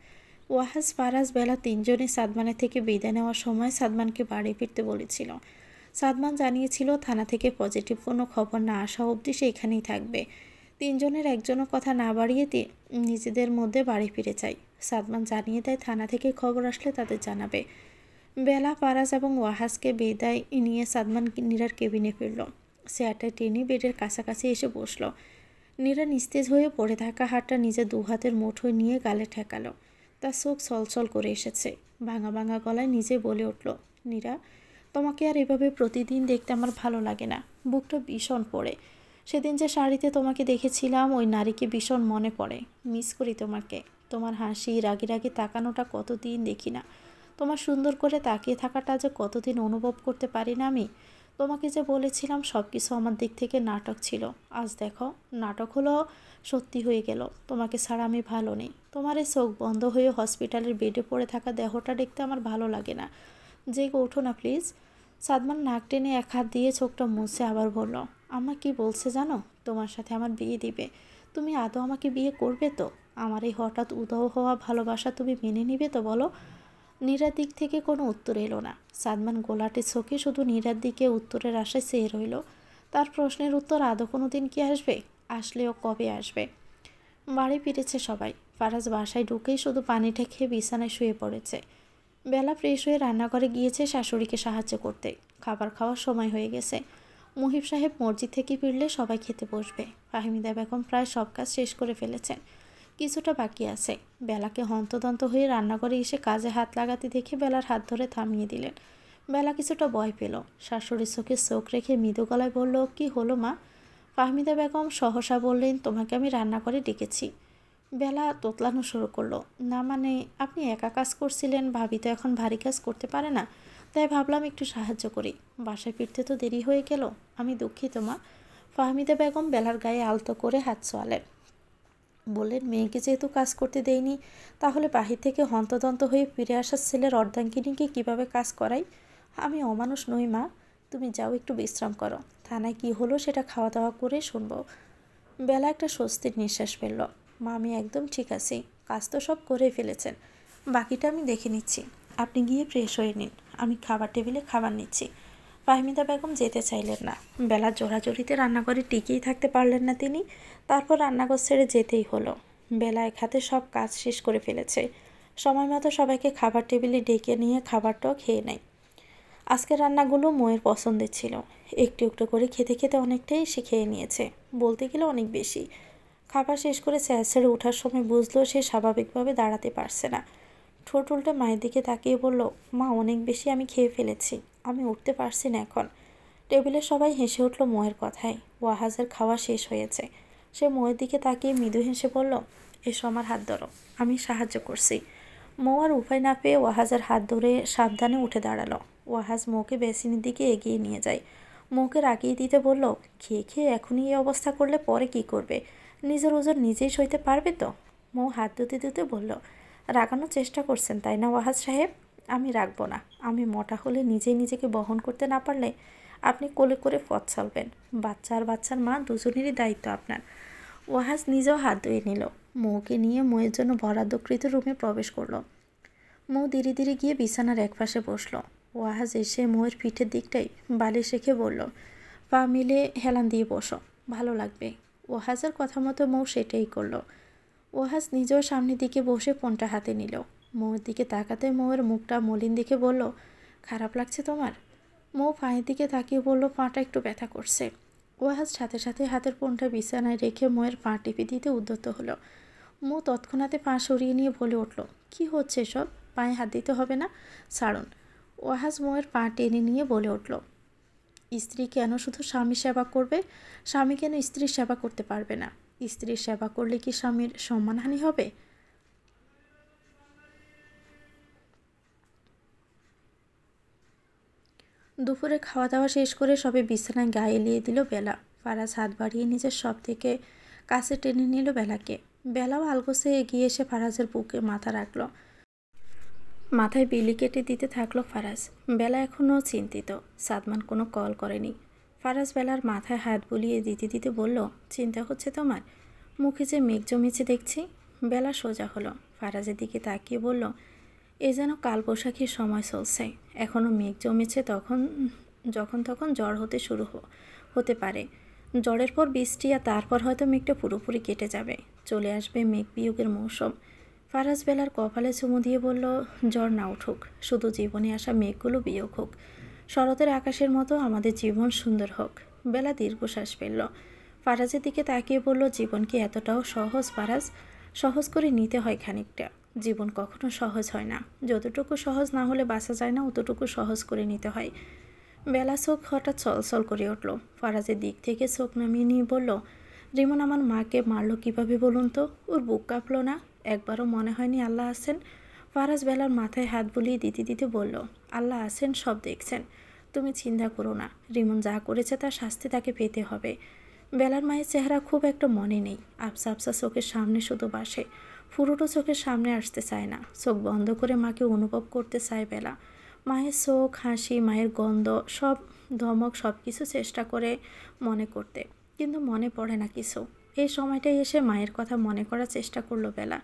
ওয়াহাজ, ফারাজ, বেলা তিনজনই সাদমানের থেকে বিদায় নেওয়ার সময় সাদমানকে বাড়ি ফিরতে বলেছিল। সাদমান জানিয়েছিল থানা থেকে পজিটিভ কোনো খবর না আসা অবধি সে এখানেই থাকবে। তিনজনের একজনও কথা না বাড়িয়ে নিজেদের মধ্যে বাড়ি ফিরে যায়। সাদমান জানিয়ে দেয় থানা থেকে খবর আসলে তাদের জানাবে। বেলা, ফারাজ এবং ওয়াহাজকে বিদায় নিয়ে সাদমান নীরার কেবিনে ফিরল। চেয়ারটা টেনে বেডের কাছাকাছি এসে বসল। নীরা নিস্তেজ হয়ে পড়ে থাকা হাতটা নিজের দু হাতের মুঠোয় নিয়ে গালে ঠেকালো। তার চোখ ছলছল করে এসেছে। ভাঙা ভাঙা গলায় নিজে বলে উঠল, নীরা, তোমাকে আর এভাবে প্রতিদিন দেখতে আমার ভালো লাগে না। বুকটা ভীষণ পড়ে। সেদিন যে শাড়িতে তোমাকে দেখেছিলাম ওই নারীকে ভীষণ মনে পড়ে। মিস করি তোমাকে। তোমার হাসি, রাগি রাগি তাকানোটা কতদিন দেখি না। তোমার সুন্দর করে তাকিয়ে থাকাটা যে কতদিন অনুভব করতে পারি না আমি। তোমাকে যে বলেছিলাম সব কিছু আমার দিক থেকে নাটক ছিল, আজ দেখো নাটক হলো সত্যি হয়ে গেল। তোমাকে ছাড়া আমি ভালো নেই। তোমার এই চোখ বন্ধ হয়ে হসপিটালের বেডে পড়ে থাকা দেহটা দেখতে আমার ভালো লাগে না। জেগে ওঠো না প্লিজ। সাদমান নাক টেনে এক হাত দিয়ে চোখটা মুছে আবার বলল, আম্মা কি বলছে জানো? তোমার সাথে আমার বিয়ে দিবে। তুমি আদৌ আমাকে বিয়ে করবে তো? আমার এই হঠাৎ উধাও হওয়া ভালোবাসা তুমি মেনে নিবে তো বলো? নীরার দিক থেকে কোনো উত্তর এলো না। সাদমান গোলাটে চোখে শুধু নীরার দিকে উত্তরের আশায় চেয়ে রইল। তার প্রশ্নের উত্তর আদৌ কোনো দিন কি আসবে? আসলেও কবে আসবে? বাড়ি ফিরেছে সবাই। ফারাজ বাসায় ঢুকেই শুধু পানিটা খেয়ে বিছানায় শুয়ে পড়েছে। বেলা ফ্রেশ হয়ে রান্নাঘরে গিয়েছে শাশুড়িকে সাহায্য করতে। খাবার খাওয়ার সময় হয়ে গেছে। মুহিব সাহেব মসজিদ থেকে ফিরলে সবাই খেতে বসবে। ফাহিমিদা বেগম প্রায় সব কাজ শেষ করে ফেলেছেন, কিছুটা বাকি আছে। বেলাকে হন্তদন্ত হয়ে রান্নাঘরে এসে কাজে হাত লাগাতে দেখে বেলার হাত ধরে থামিয়ে দিলেন। বেলা কিছুটা ভয় পেল। শাশুড়ির চোখে চোখ রেখে মৃদু গলায় বলল, কি হলো মা? ফাহমিদা বেগম সহসা বললেন, তোমাকে আমি রান্নাঘরে ডেকেছি। বেলা তোতলানো শুরু করলো, না মানে আপনি একা কাজ করছিলেন, ভাবি তো এখন ভারী কাজ করতে পারে না, তাই ভাবলাম একটু সাহায্য করি। বাসায় ফিরতে তো দেরি হয়ে গেল, আমি দুঃখিত মা। ফাহমিদা বেগম বেলার গায়ে আলতো করে হাত ছোঁয়ালেন। বললেন, মেয়েকে যেহেতু কাজ করতে দেয়নি, তাহলে বাহির থেকে হন্তদন্ত হয়ে ফিরে আসা ছেলের অর্ধাঙ্গিনীকে কিভাবে কাজ করাই? আমি অমানুষ নই মা। তুমি যাও, একটু বিশ্রাম করো। থানায় কি হলো সেটা খাওয়া দাওয়া করে শুনবো। বেলা একটা স্বস্তির নিঃশ্বাস ফেলল। মা, আমি একদম ঠিক আছি। কাজ তো সব করে ফেলেছেন, বাকিটা আমি দেখে নিচ্ছি। আপনি গিয়ে ফ্রেশ হয়ে নিন, আমি খাবার টেবিলে খাবার নিচ্ছি। ফাহমিদা বেগম যেতে চাইলেন না। বেলা জোরাজোরিতে রান্নাঘরে টিকেই থাকতে পারলেন না তিনি। তারপর রান্নাঘর ছেড়ে যেতেই হলো। বেলা এক হাতে সব কাজ শেষ করে ফেলেছে। সময় মতো সবাইকে খাবার টেবিলে ডেকে নিয়ে খাবারটাও খেয়ে নেয়। আজকের রান্নাগুলো মোয়ের পছন্দের ছিল। একটু একটু করে খেতে খেতে অনেকটাই সে খেয়ে নিয়েছে, বলতে গেলে অনেক বেশি। খাবার শেষ করে স্যার ছেড়ে ওঠার সময় বুঝলো সে স্বাভাবিকভাবে দাঁড়াতে পারছে না। ঠোঁট উল্টে মায়ের দিকে তাকিয়ে বলল, মা, অনেক বেশি আমি খেয়ে ফেলেছি, আমি উঠতে পারছি না এখন। টেবিলে সবাই হেসে উঠল মোয়ের কথায়। ওয়াহাজের খাওয়া শেষ হয়েছে। সে মোয়ের দিকে তাকিয়ে মৃদু হেসে বলল, এসো আমার হাত ধরো, আমি সাহায্য করছি। মৌ আর উপায় না পেয়ে ওয়াহাজের হাত ধরে সাবধানে উঠে দাঁড়ালো। ওয়াহাজ মৌকে বেসিনের দিকে এগিয়ে নিয়ে যায়। মৌকে রাগিয়ে দিতে বলল, খেয়ে খেয়ে এখনই এই অবস্থা করলে পরে কি করবে? নিজের ওজন নিজেই সইতে পারবে তো? মৌ হাত ধুতে ধুতে বলল, রাগানোর চেষ্টা করছেন তাই না ওয়াহাজ সাহেব? আমি রাখবো না। আমি মোটা হলে নিজেই নিজেকে বহন করতে না পারলে আপনি কোলে করে পথ চলবেন। বাচ্চা আর বাচ্চার মা দুজনেরই দায়িত্ব আপনার। ওয়াহাজ নিজেও হাত ধুয়ে নিল। মৌকে নিয়ে মোয়ের জন্য বরাদ্দকৃত রুমে প্রবেশ করলো। মৌ ধীরে ধীরে গিয়ে বিছানার একপাশে বসলো। ওয়াহাজ এসে মোয়ের পিঠের দিকটাই বালিশ রেখে বলল, পা মিলে হেলান দিয়ে বসো, ভালো লাগবে। ওয়াহাজের কথা মতো মৌ সেটাই করলো। ওয়াহাজ নিজেও সামনের দিকে বসে ফোনটা হাতে নিল। মৌয়ের দিকে তাকাতে মৌয়ের মুখটা মলিন দেখে বলল, খারাপ লাগছে তোমার? মৌ পায়ের দিকে তাকিয়ে বলল, পাটা একটু ব্যথা করছে। ওয়াহাজ সাথে সাথে হাতের ফোনটা বিছানায় রেখে মৌয়ের পা টিপে দিতে উদ্যত হলো। মৌ তৎক্ষণাতে পা সরিয়ে নিয়ে বলে উঠল, কি হচ্ছে এসব? পায়ে হাত দিতে হবে না, ছাড়ুন। ওয়াহাজ মৌয়ের পা টেনে নিয়ে বলে উঠল, স্ত্রী কেন শুধু স্বামী সেবা করবে? স্বামী কেন স্ত্রীর সেবা করতে পারবে না? স্ত্রীর সেবা করলে কি স্বামীর সম্মানহানি হবে? দুপুরে খাওয়া দাওয়া শেষ করে সবে বিছানায় গায়ে এলিয়ে দিল বেলা। ফারাজ হাত বাড়িয়ে নিজের সব থেকে কাছে টেনে নিল বেলাকে। বেলাও আলগোসে এগিয়ে এসে ফারাজের বুকে মাথা রাখল। মাথায় বিলি কেটে দিতে থাকলো ফারাজ। বেলা এখনও চিন্তিত। সাদমান কোনো কল করেনি। ফারাজ বেলার মাথায় হাত বুলিয়ে দিতে দিতে বলল, চিন্তা হচ্ছে তোমার? মুখে যে মেঘ জমেছে দেখছি। বেলা সোজা হলো, ফারাজের দিকে তাকিয়ে বলল, এ যেন কালবৈশাখীর সময় চলছে। এখনও মেঘ জমেছে, যখন তখন ঝড় হতে পারে। ঝড়ের পর বৃষ্টি, আর তারপর হয়তো মেঘটা পুরোপুরি কেটে যাবে। চলে আসবে মেঘ বিয়োগের মৌসুম। ফারাজ বেলার কপালে চুমু দিয়ে বলল, ঝড় না উঠুক, শুধু জীবনে আসা মেঘগুলো বিয়োগ হোক। শরতের আকাশের মতো আমাদের জীবন সুন্দর হোক। বেলা দীর্ঘশ্বাস ফেলল। ফারাজের দিকে তাকিয়ে বলল, জীবন কি এতটাও সহজ ফারাজ? সহজ করে নিতে হয় খানিকটা। জীবন কখনো সহজ হয় না। যতটুকু সহজ না হলে বাঁচা যায় না, অতটুকু সহজ করে নিতে হয়। বেলা চোখ হঠাৎ ছলছল করে উঠল। ফারাজের দিক থেকে চোখ নামিয়ে নিয়ে বলল, রিমন আমার মাকে মারলো কীভাবে বলুন তো? ওর বুক কাঁপলো না? একবারও মনে হয়নি আল্লাহ আছেন? ফারাজ বেলার মাথায় হাত বুলিয়ে দিতে দিতে বলল, আল্লাহ আছেন, সব দেখছেন। তুমি চিন্তা করো না। রিমন যা করেছে তার শাস্তি তাকে পেতে হবে। বেলার মায়ের চেহারা খুব একটা মনে নেই। আবসা আবসা চোখের সামনে শুধু বাসে। ফুরোটো চোখের সামনে আসতে চায় না। চোখ বন্ধ করে মাকে অনুভব করতে চায় বেলা। মায়ের চোখ, হাসি, মায়ের গন্ধ, সব ধমক, সব কিছু চেষ্টা করে মনে করতে, কিন্তু মনে পড়ে না কিছু। এই সময়টাই এসে মায়ের কথা মনে করার চেষ্টা করলো বেলা।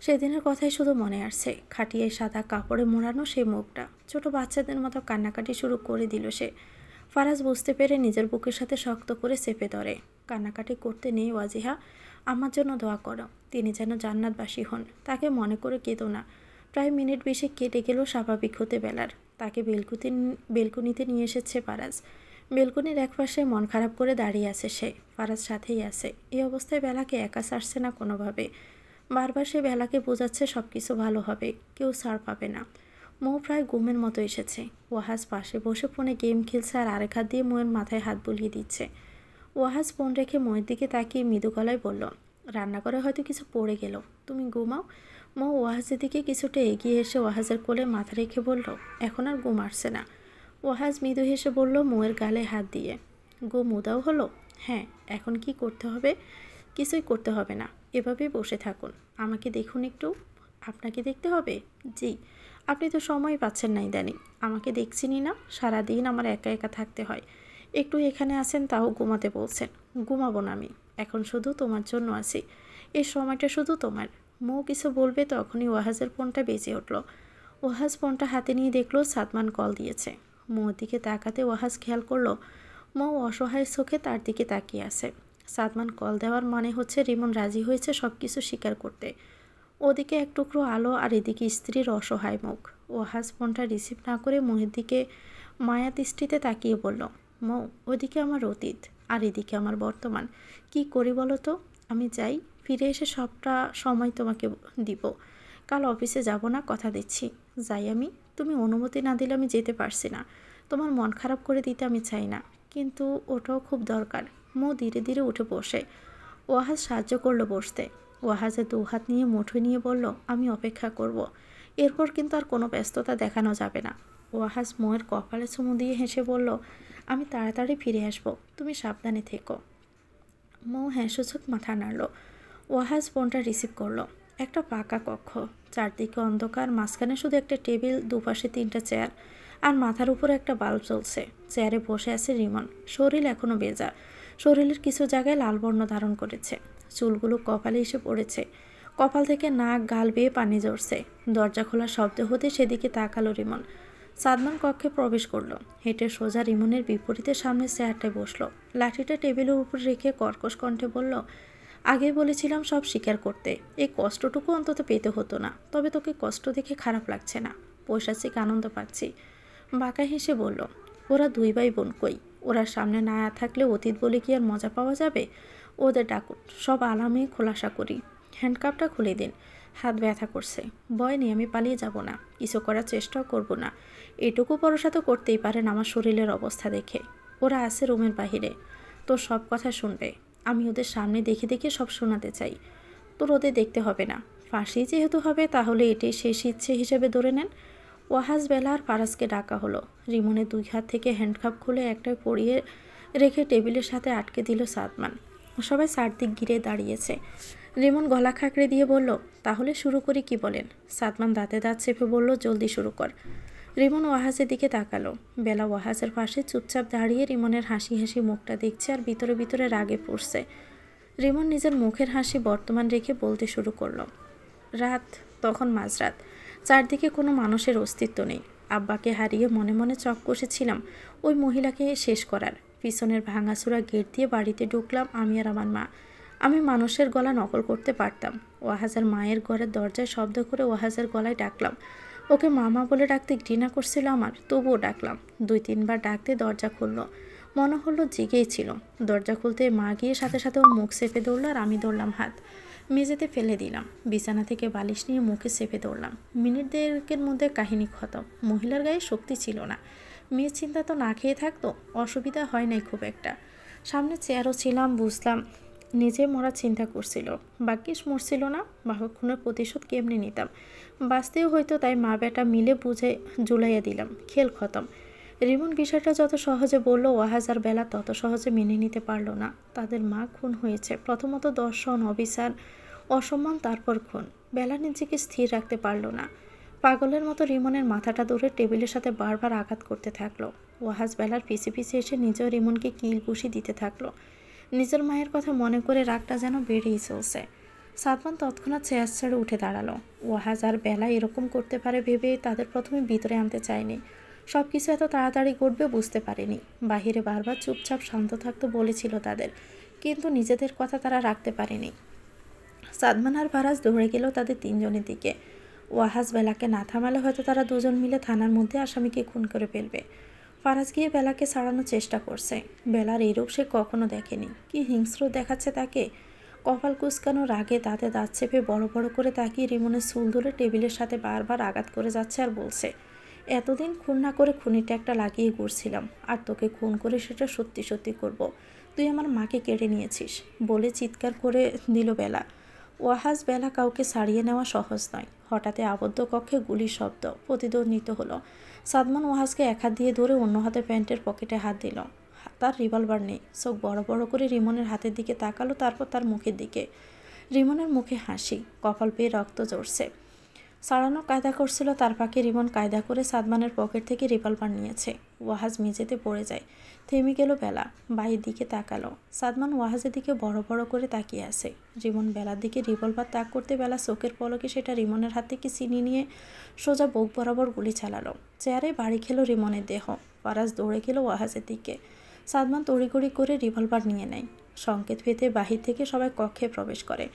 সেদিনের কথাই শুধু মনে আসছে। খাটিয়ে সাদা কাপড়ে মোড়ানো সেই মুখটা। ছোট বাচ্চাদের মতো কান্নাকাটি শুরু করে দিল সে। ফারাজ বুঝতে পেরে নিজের বুকের সাথে শক্ত করে চেপে ধরে। কান্নাকাটি করতে নেই ওয়াজিহা, আমার জন্য দোয়া করো। তিনি যেন জান্নাতবাসী হন। তাকে মনে করে কেঁদো না। প্রায় মিনিট 20 কেটে গেল স্বাভাবিক হতে বেলার। তাকে বেলকুনিতে নিয়ে এসেছে ফারাজ। বেলকুনির একপাশে মন খারাপ করে দাঁড়িয়ে আছে সে। ফারাজ সাথেই আছে। এই অবস্থায় বেলাকে একা ছাড়ছে না কোনোভাবে। বারবার সে বেলাকে বোঝাচ্ছে সব কিছু ভালো হবে, কেউ ছাড় পাবে না। মৌ প্রায় ঘুমের মতো এসেছে। ওয়াহাজ পাশে বসে ফোনে গেম খেলছে, আর আরেক হাত দিয়ে মৌয়ের মাথায় হাত বুলিয়ে দিচ্ছে। ওয়াহাজ ফোন রেখে মৌয়ের দিকে তাকিয়ে মৃদু গলায় বলল, রান্নাঘরে হয়তো কিছু পড়ে গেল, তুমি ঘুমাও। মৌ ওয়াহাজের দিকে কিছুটা এগিয়ে এসে ওয়াহাজের কোলে মাথা রেখে বলল, এখন আর ঘুম আসছে না। ওয়াহাজ মৃদু হেসে বলল, মৌয়ের গালে হাত দিয়ে, ঘুম উদাও হলো? হ্যাঁ। এখন কি করতে হবে? কিছুই করতে হবে না, এভাবেই বসে থাকুন। আমাকে দেখুন একটু। আপনাকে দেখতে হবে? জি। আপনি তো সময় পাচ্ছেন না ইদানিং। আমাকে দেখছেনই না। সারাদিন আমার একা একা থাকতে হয়। একটু এখানে আছেন, তাও ঘুমাতে বলছেন। ঘুমাবো না আমি, এখন শুধু তোমার জন্য আছি। এই সময়টা শুধু তোমার। মৌ কিছু বলবে, তখনই ওয়াহাজের ফোনটা বেজে উঠল। ওয়াহাজ ফোনটা হাতে নিয়ে দেখলো সাদমান কল দিয়েছে। মৌর দিকে তাকাতে ওয়াহাজ খেয়াল করলো মৌ অসহায় চোখে তার দিকে তাকিয়ে আছে। সাদমান কল দেওয়ার মানে হচ্ছে রিমন রাজি হয়েছে সব কিছু স্বীকার করতে। ওদিকে এক টুকরো আলো, আর এদিকে স্ত্রীর অসহায় মুখ। ওয়াহাজ ফোনটা রিসিভ না করে মৌয়ের দিকে মায়া দৃষ্টিতে তাকিয়ে বলল, মৌ, ওদিকে আমার অতীত, আর এদিকে আমার বর্তমান। কি করি বলো তো? আমি যাই, ফিরে এসে সবটা সময় তোমাকে দিব। কাল অফিসে যাব না, কথা দিচ্ছি। যাই আমি। তুমি অনুমতি না দিলে আমি যেতে পারছি না। তোমার মন খারাপ করে দিতে আমি চাই না, কিন্তু ওটাও খুব দরকার। মৌ ধীরে ধীরে উঠে বসে। ওয়াহাজ সাহায্য করলো বসতে। ওয়াহাজের 2 হাত নিয়ে মুঠোয় নিয়ে বলল, আমি অপেক্ষা করব। এরপর কিন্তু আর কোনো ব্যস্ততা দেখানো যাবে না। ওয়াহাজ মৌয়ের কপালে চুমু দিয়ে হেসে বলল, আমি তাড়াতাড়ি ফিরে আসব, তুমি সাবধানে থেকো। মৌ হ্যাঁসূচক মাথা নাড়ল। ওয়াহাজ ফোনটা রিসিভ করলো। একটা পাকা কক্ষ, চারদিকে অন্ধকার, মাঝখানে শুধু একটা টেবিল, দুপাশে 3টা চেয়ার, আর মাথার উপরে একটা বাল্ব জ্বলছে। চেয়ারে বসে আছে রিমন। শরীর এখনো ভেজা। শরীরের কিছু জায়গায় লাল বর্ণ ধারণ করেছে। চুলগুলো কপালে এসে পড়েছে। কপাল থেকে নাক, গাল বেয়ে পানি ঝরছে। দরজা খোলার শব্দ হতে সেদিকে তাকালো রিমন। সাদমান কক্ষে প্রবেশ করলো। হেঁটে সোজা রিমনের বিপরীতে সামনে চেয়ারটায় বসলো। লাঠিটা টেবিলের উপর রেখে কর্কশ কণ্ঠে বলল, আগেই বলেছিলাম সব স্বীকার করতে। এই কষ্টটুকু অন্তত পেতে হতো না। তবে তোকে কষ্ট দেখে খারাপ লাগছে না, পৈশাচিক আনন্দ পাচ্ছি। বাঁকা হেসে বলল, ওরা 2 ভাই বোন কই? ওরা সামনে না থাকলে অতীত বলে কি আর মজা পাওয়া যাবে? ওদের ডাকুন, সব আলামে খোলাসা করি। হ্যান্ডকাপটা খুলে দিন, হাত ব্যথা করছে। ভয় নেই, আমি পালিয়ে যাব না, কিছু করার চেষ্টাও করব না। এটুকু ভরসা তো করতেই পারেন আমার শরীরের অবস্থা দেখে। ওরা আছে রুমের বাহিরে, তোর সব কথা শুনবে। আমি ওদের সামনে দেখে দেখে সব শোনাতে চাই। তোর ওদের দেখতে হবে না। ফাঁসি যেহেতু হবে, তাহলে এটাই শেষ ইচ্ছে হিসেবে ধরে নেন। ওয়াহাজ, বেলা আর ফারাজকে ডাকা হলো। রিমনের 2 হাত থেকে হ্যান্ডকাপ খুলে একটাই পরিয়ে রেখে টেবিলের সাথে আটকে দিল সাদমান। সবাই চারদিক ঘিরে দাঁড়িয়েছে। রিমন গলা খাঁকড়ে দিয়ে বলল, তাহলে শুরু করি, কি বলেন? সাদমান দাঁতে দাঁত চেপে বলল, জলদি শুরু কর। রিমন ওয়াহাজের দিকে তাকালো। বেলা ওয়াহাজের পাশে চুপচাপ দাঁড়িয়ে রিমনের হাসি হাসি মুখটা দেখছে আর ভিতরে ভিতরে রাগে পড়ছে। রিমন নিজের মুখের হাসি বর্তমান রেখে বলতে শুরু করলো, রাত তখন মাঝরাত, চারদিকে কোনো মানুষের অস্তিত্ব নেই। আব্বাকে হারিয়ে মনে মনে চক কষেছিলাম ওই মহিলাকে শেষ করার। পিছনের ভাঙাচুরা গেট দিয়ে বাড়িতে ঢুকলাম আমি আর আমার মা। আমি মানুষের গলা নকল করতে পারতাম। ওয়াহাজার মায়ের ঘরের দরজায় শব্দ করে ওয়াহাজার গলায় ডাকলাম। ওকে মামা বলে ডাকতে ঘৃণা করছিল আমার, তবুও ডাকলাম। 2-3 বার ডাকতে দরজা খুলল। মনে হলো জেগেই ছিল। দরজা খুলতে মা গিয়ে সাথে সাথে ওর মুখ চেপে ধরল আর আমি ধরলাম হাত। মেঝেতে ফেলে দিলাম। বিছানা থেকে বালিশ নিয়ে মুখে চেপে ধরলাম। মিনিট 2-এর মধ্যে কাহিনী খতম। মহিলার গায়ে শক্তি ছিল না। মেয়ের চিন্তা তো না খেয়ে থাকতো, অসুবিধা হয় নাই খুব একটা। সামনে চেয়ারও ছিলাম, বুঝলাম নিজে মরার চিন্তা করছিল। ভাগ্যিস মরছিল না, বাবা খুনের প্রতিশোধ কেমনি নিতাম। বাঁচতেও হয়তো, তাই মা বেটা মিলে বুঝে জুলাইয়া দিলাম। খেল খতম। রিমন বিষয়টা যত সহজে বলল, ওয়াহাজ আর বেলা তত সহজে মেনে নিতে পারল না। তাদের মা খুন হয়েছে। প্রথমত দর্শন, অবিচার, অসম্মান, তারপর খুন। বেলা নিজেকে স্থির রাখতে পারল না। পাগলের মতো রিমনের মাথাটা ধরে টেবিলের সাথে বারবার আঘাত করতে থাকলো। ওয়াহাজ বেলার পিছে পিছে এসে নিজেও রিমনকে কিল ঘুষি দিতে থাকলো। নিজের মায়ের কথা মনে করে রাগটা যেন বেড়েই চলছে। সাদমান তৎক্ষণাৎ চেয়ার ছেড়ে উঠে দাঁড়ালো। ওয়াহাজ আর বেলা এরকম করতে পারে ভেবে তাদের প্রথমে ভিতরে আনতে চায়নি। সব কিছু এত তাড়াতাড়ি ঘটবে বুঝতে পারেনি। বাহিরে বারবার চুপচাপ শান্ত থাকতে বলেছিল তাদের, কিন্তু নিজেদের কথা তারা রাখতে পারেনি। সাদমান আর ফারাজ দৌড়ে গেল তাদের 3 জনের দিকে। ওয়াহাজ বেলাকে না থামালে হয়তো তারা 2 জন মিলে থানার মধ্যে আসামিকে খুন করে ফেলবে। ফারাজ গিয়ে বেলাকে ছাড়ানোর চেষ্টা করছে। বেলার এইরূপ সে কখনো দেখেনি। কি হিংস্র দেখাচ্ছে তাকে। কপাল কুঁচকানো রাগে দাঁতে দাঁত চেপে বড় বড় করে তাকিয়ে রিমনের চুল ধরে টেবিলের সাথে বারবার আঘাত করে যাচ্ছে আর বলছে, এতদিন খুন না করে খুনিটা একটা লাগিয়ে ঘুরছিলাম, আর তোকে খুন করে সেটা সত্যি সত্যি করব। তুই আমার মাকে কেড়ে নিয়েছিস বলে চিৎকার করে দিল বেলা। ওয়াহাজ, বেলা কাউকে ছাড়িয়ে নেওয়া সহজ নয়। হঠাৎ আবদ্ধ কক্ষে গুলির শব্দ, প্রতিদ্বন্দ্বিত হলো। সাদমান ওয়াহাজকে এক হাত দিয়ে ধরে অন্য হাতে প্যান্টের পকেটে হাত দিল। তার রিভলভার নেই। চোখ বড় বড় করে রিমনের হাতের দিকে তাকালো, তারপর তার মুখের দিকে। রিমনের মুখে হাসি, কপাল পেয়ে রক্ত ঝরছে। সারানো কায়দা করছিল, তার ফাঁকে রিমন কায়দা করে সাদমানের পকেট থেকে রিভলভার নিয়েছে। ওয়াহাজ মেঝেতে পড়ে যায়। থেমে গেল বেলা, বাইরের দিকে তাকালো। সাদমান ওয়াহাজের দিকে বড় বড় করে তাকিয়ে আছে। রিমন বেলার দিকে রিভলভার তাক করতে বেলা চোখের পলকে সেটা রিমনের হাত থেকে ছিনিয়ে নিয়ে সোজা বুক বরাবর গুলি চালালো। চেয়ারে বাড়ি খেলো রিমনের দেহ। ফারাজ দৌড়ে গেল ওয়াহাজের দিকে। সাদমান তড়িঘড়ি করে রিভলভার নিয়ে নেয়। সংকেত পেতে বাহির থেকে সবাই কক্ষে প্রবেশ করে।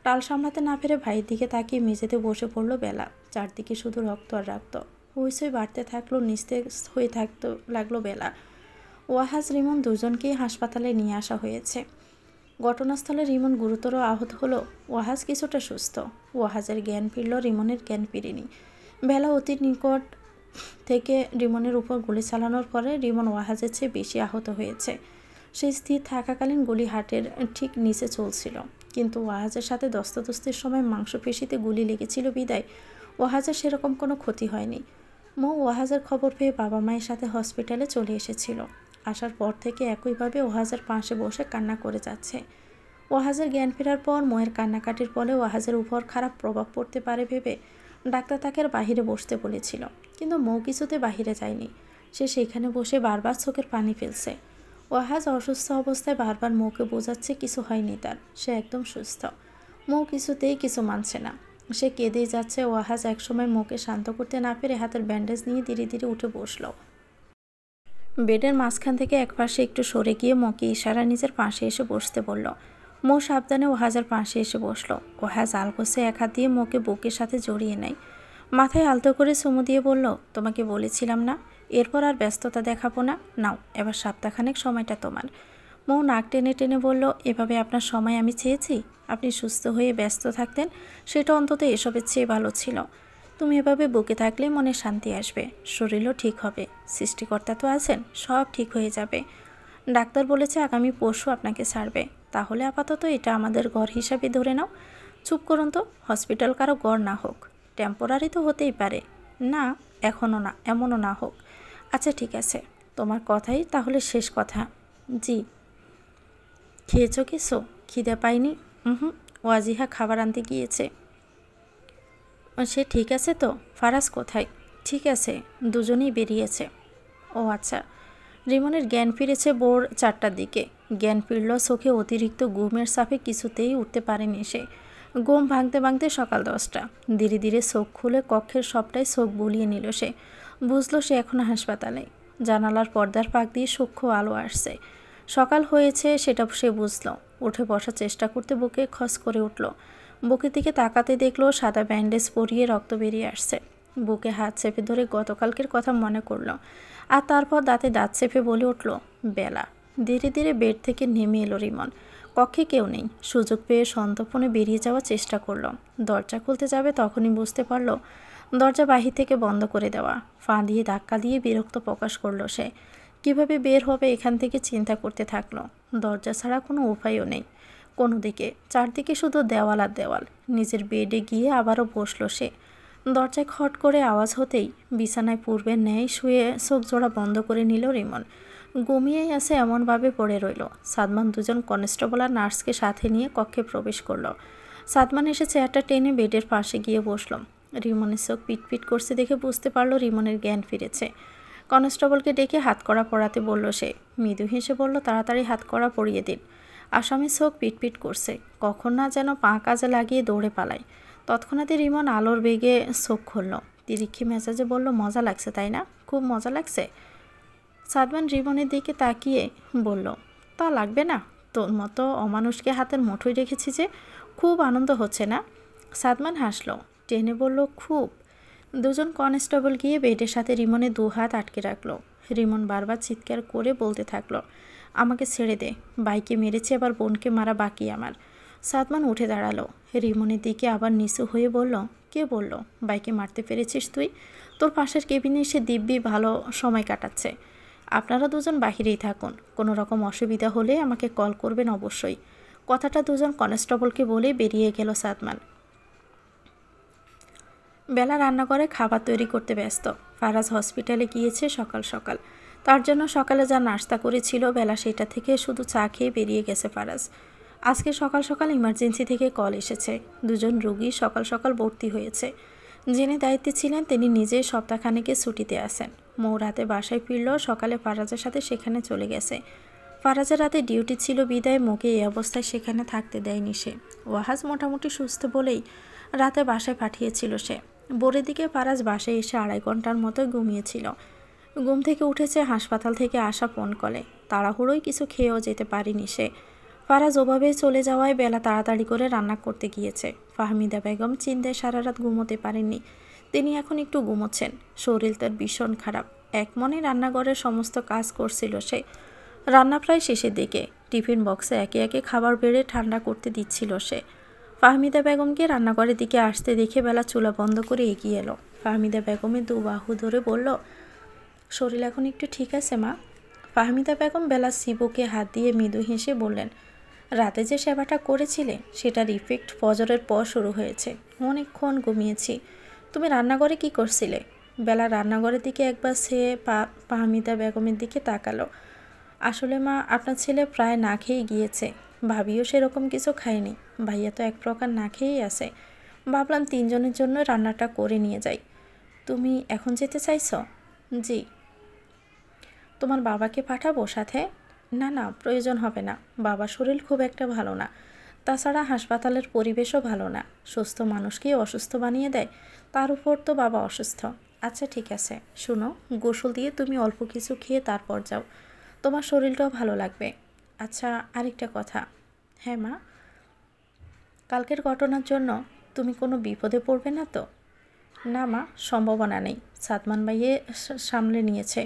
টাল সামলাতে না পেরে ভাইয়ের দিকে তাকিয়ে মেঝেতে বসে পড়ল বেলা। চারদিকে শুধু রক্ত আর রক্ত। হইচই বাড়তে থাকলো, নিস্তেজ হয়ে থাকতে লাগলো বেলা। ওয়াহাজ, রিমন দুজনকেই হাসপাতালে নিয়ে আসা হয়েছে। ঘটনাস্থলে রিমন গুরুতর আহত হলো। ওয়াহাজ কিছুটা সুস্থ। ওয়াহাজের জ্ঞান ফিরল, রিমনের জ্ঞান ফিরেনি। বেলা অতি নিকট থেকে রিমনের উপর গুলি চালানোর পরে রিমন ওয়াহাজের চেয়ে বেশি আহত হয়েছে। সে স্থির থাকাকালীন গুলি হার্টের ঠিক নিচে চলছিল, কিন্তু ওয়াহাজের সাথে দস্তাদস্তির সময় মাংসপেশিতে গুলি লেগেছিল বিদায় ওয়াহাজের সেরকম কোনো ক্ষতি হয়নি। মৌ ওয়াহাজের খবর পেয়ে বাবা মায়ের সাথে হসপিটালে চলে এসেছিল। আসার পর থেকে একইভাবে ওয়াহাজের পাশে বসে কান্না করে যাচ্ছে। ওয়াহাজের জ্ঞান ফেরার পর ময়ের কান্নাকাটির ফলে ওয়াহাজের উপর খারাপ প্রভাব পড়তে পারে ভেবে ডাক্তার তাকে আর বাহিরে বসতে বলেছিল, কিন্তু মৌ কিছুতে বাহিরে যায়নি। সে সেখানে বসে বারবার চোখের পানি ফেলছে। ওয়াহাজ অসুস্থ অবস্থায় বারবার মৌকে বোঝাচ্ছে কিছু হয়নি তার, সে একদম সুস্থ। মৌ কিছুতেই কিছু মানছে না, সে কেঁদেই যাচ্ছে। ওয়াহাজ একসময় মৌকে শান্ত করতে না পেরে হাতের ব্যান্ডেজ নিয়ে ধীরে ধীরে উঠে বসল। বেডের মাঝখান থেকে একপাশে একটু সরে গিয়ে মৌকে ইশারা নিজের পাশে এসে বসতে বলল। মৌ সাবধানে ওয়াহাজের পাশে এসে বসল। ওয়াহাজ আলগোছে এক হাত দিয়ে মৌকে বুকের সাথে জড়িয়ে নেয়। মাথায় আলতো করে চুমু দিয়ে বলল, তোমাকে বলেছিলাম না এরপর আর ব্যস্ততা দেখাবো না, নাও এবার সপ্তাহখানেক সময়টা তোমার। মৌ নাক টেনে টেনে বলল, এভাবে আপনার সময় আমি চেয়েছি? আপনি সুস্থ হয়ে ব্যস্ত থাকতেন, সেটা অন্তত এসবের চেয়ে ভালো ছিল। তুমি এভাবে বুকে থাকলে মনে শান্তি আসবে, শরীরও ঠিক হবে। সৃষ্টিকর্তা তো আছেন, সব ঠিক হয়ে যাবে। ডাক্তার বলেছে আগামী পরশু আপনাকে ছাড়বে। তাহলে আপাতত এটা আমাদের ঘর হিসাবে ধরে নাও। চুপ করুন তো, হসপিটাল কারো ঘর না হোক, টেম্পোরারি তো হতেই পারে। না, এখনও না, এমনও না হোক। আচ্ছা ঠিক আছে, তোমার কথাই তাহলে শেষ কথা। জি। খেয়েছো কিছু? খিদে পাইনি? হুম। ওয়াজিহা খাবার আনতে গিয়েছে। সে ঠিক আছে তো? ফারাজ কোথায়? ঠিক আছে, দুজনেই বেরিয়েছে। ও আচ্ছা। রিমনের জ্ঞান ফিরেছে ভোর 4টার দিকে। জ্ঞান ফিরল চোখে অতিরিক্ত ঘুমের চাপে কিছুতেই উঠতে পারেনি সে। ঘুম ভাঙতে ভাঙতে সকাল 10টা। ধীরে ধীরে চোখ খুলে কক্ষের সবটাই চোখ বুলিয়ে নিল সে। বুঝলো সে এখন হাসপাতালে। জানালার পর্দার পাক দিয়ে সূক্ষ্ম আলো আসছে। সকাল হয়েছে সেটা সে বুঝল। উঠে বসার চেষ্টা করতে বুকে খস করে উঠল। বুকের দিকে তাকাতে দেখলো সাদা ব্যান্ডেজ পরিয়ে রক্ত বেরিয়ে আসছে। বুকে হাত চেপে ধরে গতকালকের কথা মনে করল। আর তারপর দাঁতে দাঁত চেপে বলে উঠল, বেলা। ধীরে ধীরে বেড থেকে নেমে এলো রিমন। কক্ষে কেউ নেই। সুযোগ পেয়ে সন্তর্পণে বেরিয়ে যাওয়ার চেষ্টা করল। দরজা খুলতে যাবে তখনই বুঝতে পারল দরজা বাহির থেকে বন্ধ করে দেওয়া। ফা দিয়ে ধাক্কা দিয়ে বিরক্ত প্রকাশ করলো সে। কিভাবে বের হবে এখান থেকে চিন্তা করতে থাকলো। দরজা ছাড়া কোনো উপায়ও নেই কোনো দিকে। চারদিকে শুধু দেওয়াল আর দেওয়াল। নিজের বেডে গিয়ে আবারও বসলো সে। দরজায় খট করে আওয়াজ হতেই বিছানায় পূর্বের ন্যায় শুয়ে চোখ জোড়া বন্ধ করে নিল রিমন। ঘুমিয়েই আছে এমনভাবে পড়ে রইল। সাদমান দুজন কনস্টেবল আর নার্সকে সাথে নিয়ে কক্ষে প্রবেশ করলো। সাদমান এসে চেয়ারটা টেনে বেডের পাশে গিয়ে বসল। রিমনের চোখ পিটপিট করছে দেখে বুঝতে পারলো রিমনের জ্ঞান ফিরেছে। কনস্টেবলকে ডেকে হাতকড়া পরাতে বলল সে। মৃদু হেসে বলল, তাড়াতাড়ি হাতকড়া পরিয়ে দিন। আসামির চোখ পিটপিট করছে। কখন না যেন পা কাজে লাগিয়ে দৌড়ে পালায়। তৎক্ষণাৎই রিমন আলোর বেগে চোখ খুলল। তিরিক্ষি মেজাজে বলল, মজা লাগছে তাই না? খুব মজা লাগছে? সাদমান রিমনের দিকে তাকিয়ে বলল, তা লাগবে না? তোর মতো অমানুষকে হাতের মুঠোয় রেখেছি যে, খুব আনন্দ হচ্ছে না? সাদমান হাসল, টেনে বলল, খুব। দুজন কনস্টেবল গিয়ে বেডের সাথে রিমনের 2 হাত আটকে রাখলো। রিমন বারবার চিৎকার করে বলতে থাকলো, আমাকে ছেড়ে দে, বাইকে মেরেছে, আবার বোনকে মারা বাকি আমার। সাদমান উঠে দাঁড়ালো। রিমনের দিকে আবার নিচু হয়ে বলল, কে বলল বাইকে মারতে পেরেছিস তুই? তোর পাশের কেবিনে এসে দিব্যি ভালো সময় কাটাচ্ছে। আপনারা দুজন বাহিরেই থাকুন, কোনো রকম অসুবিধা হলে আমাকে কল করবেন অবশ্যই। কথাটা দুজন কনস্টেবলকে বলে বেরিয়ে গেল সাদমান। বেলা রান্নাঘরে খাবার তৈরি করতে ব্যস্ত। ফারাজ হসপিটালে গিয়েছে সকাল সকাল। তার জন্য সকালে যা নাস্তা করেছিল বেলা সেটা থেকে শুধু চা খেয়ে বেরিয়ে গেছে ফারাজ। আজকে সকাল সকাল ইমার্জেন্সি থেকে কল এসেছে। দুজন রোগী সকাল সকাল ভর্তি হয়েছে। যিনি দায়িত্বে ছিলেন তিনি নিজে সপ্তাহখানেকে ছুটিতে আসেন। মৌ রাতে বাসায় ফিরল। সকালে ফারাজের সাথে সেখানে চলে গেছে। ফারাজের রাতে ডিউটি ছিল বিদায় মুখে এই অবস্থায় সেখানে থাকতে দেয়নি সে। ওয়াহাজ মোটামুটি সুস্থ বলেই রাতে বাসায় পাঠিয়েছিল সে। ভোরের দিকে ফারাজ বাসায় এসে 2.5 ঘন্টার মতো ঘুমিয়েছিল। ঘুম থেকে উঠেছে হাসপাতাল থেকে আসা ফোন কলে। তাড়াহুড়োই কিছু খেয়েও যেতে পারেনি সে। ফারাজ ওভাবেই চলে যাওয়ায় বেলা তাড়াতাড়ি করে রান্না করতে গিয়েছে। ফাহমিদা বেগম চিন্তায় সারা রাত ঘুমোতে পারেননি। তিনি এখন একটু ঘুমোচ্ছেন। শরীর তার ভীষণ খারাপ। এক মনে রান্নাঘরের সমস্ত কাজ করছিল সে। রান্না প্রায় শেষের দিকে। টিফিন বক্সে একে একে খাবার বেড়ে ঠান্ডা করতে দিচ্ছিল সে। ফাহমিদা বেগমকে রান্নাঘরের দিকে আসতে দেখে বেলা চুলা বন্ধ করে এগিয়ে এলো। ফাহমিদা বেগমের 2 বাহু ধরে বলল, শরীর এখন একটু ঠিক আছে মা? ফাহমিদা বেগম বেলা শিবুকে হাত দিয়ে মৃদু হেসে বললেন, রাতে যে সেবাটা করেছিলে সেটার ইফেক্ট ফজরের পর শুরু হয়েছে। অনেকক্ষণ ঘুমিয়েছি। তুমি রান্নাঘরে কি করছিলে? বেলা রান্নাঘরের দিকে একবার সে ফাহমিদা বেগমের দিকে তাকালো। আসলে মা, আপনার ছেলে প্রায় না খেয়েই গিয়েছে। ভাবিও সেরকম কিছু খায়নি। ভাইয়া তো এক প্রকার না খেয়েই আছে। ভাবলাম 3 জনের জন্য রান্নাটা করে নিয়ে যাই। তুমি এখন যেতে চাইছ? জি। তোমার বাবাকে পাঠাবো সাথে? না না, প্রয়োজন হবে না। বাবার শরীর খুব একটা ভালো না। তাছাড়া হাসপাতালের পরিবেশও ভালো না। সুস্থ মানুষকে অসুস্থ বানিয়ে দেয়। তার উপর তো বাবা অসুস্থ। আচ্ছা ঠিক আছে, শুনো, গোসল দিয়ে তুমি অল্প কিছু খেয়ে তারপর যাও। তোমার শরীরটাও ভালো লাগবে। আচ্ছা, আরেকটা কথা। হ্যাঁ মা? কালকের ঘটনার জন্য তুমি কোনো বিপদে পড়বে না তো? না মা, সম্ভাবনা নেই। সাদমান ভাইয়ে সামলে নিয়েছে।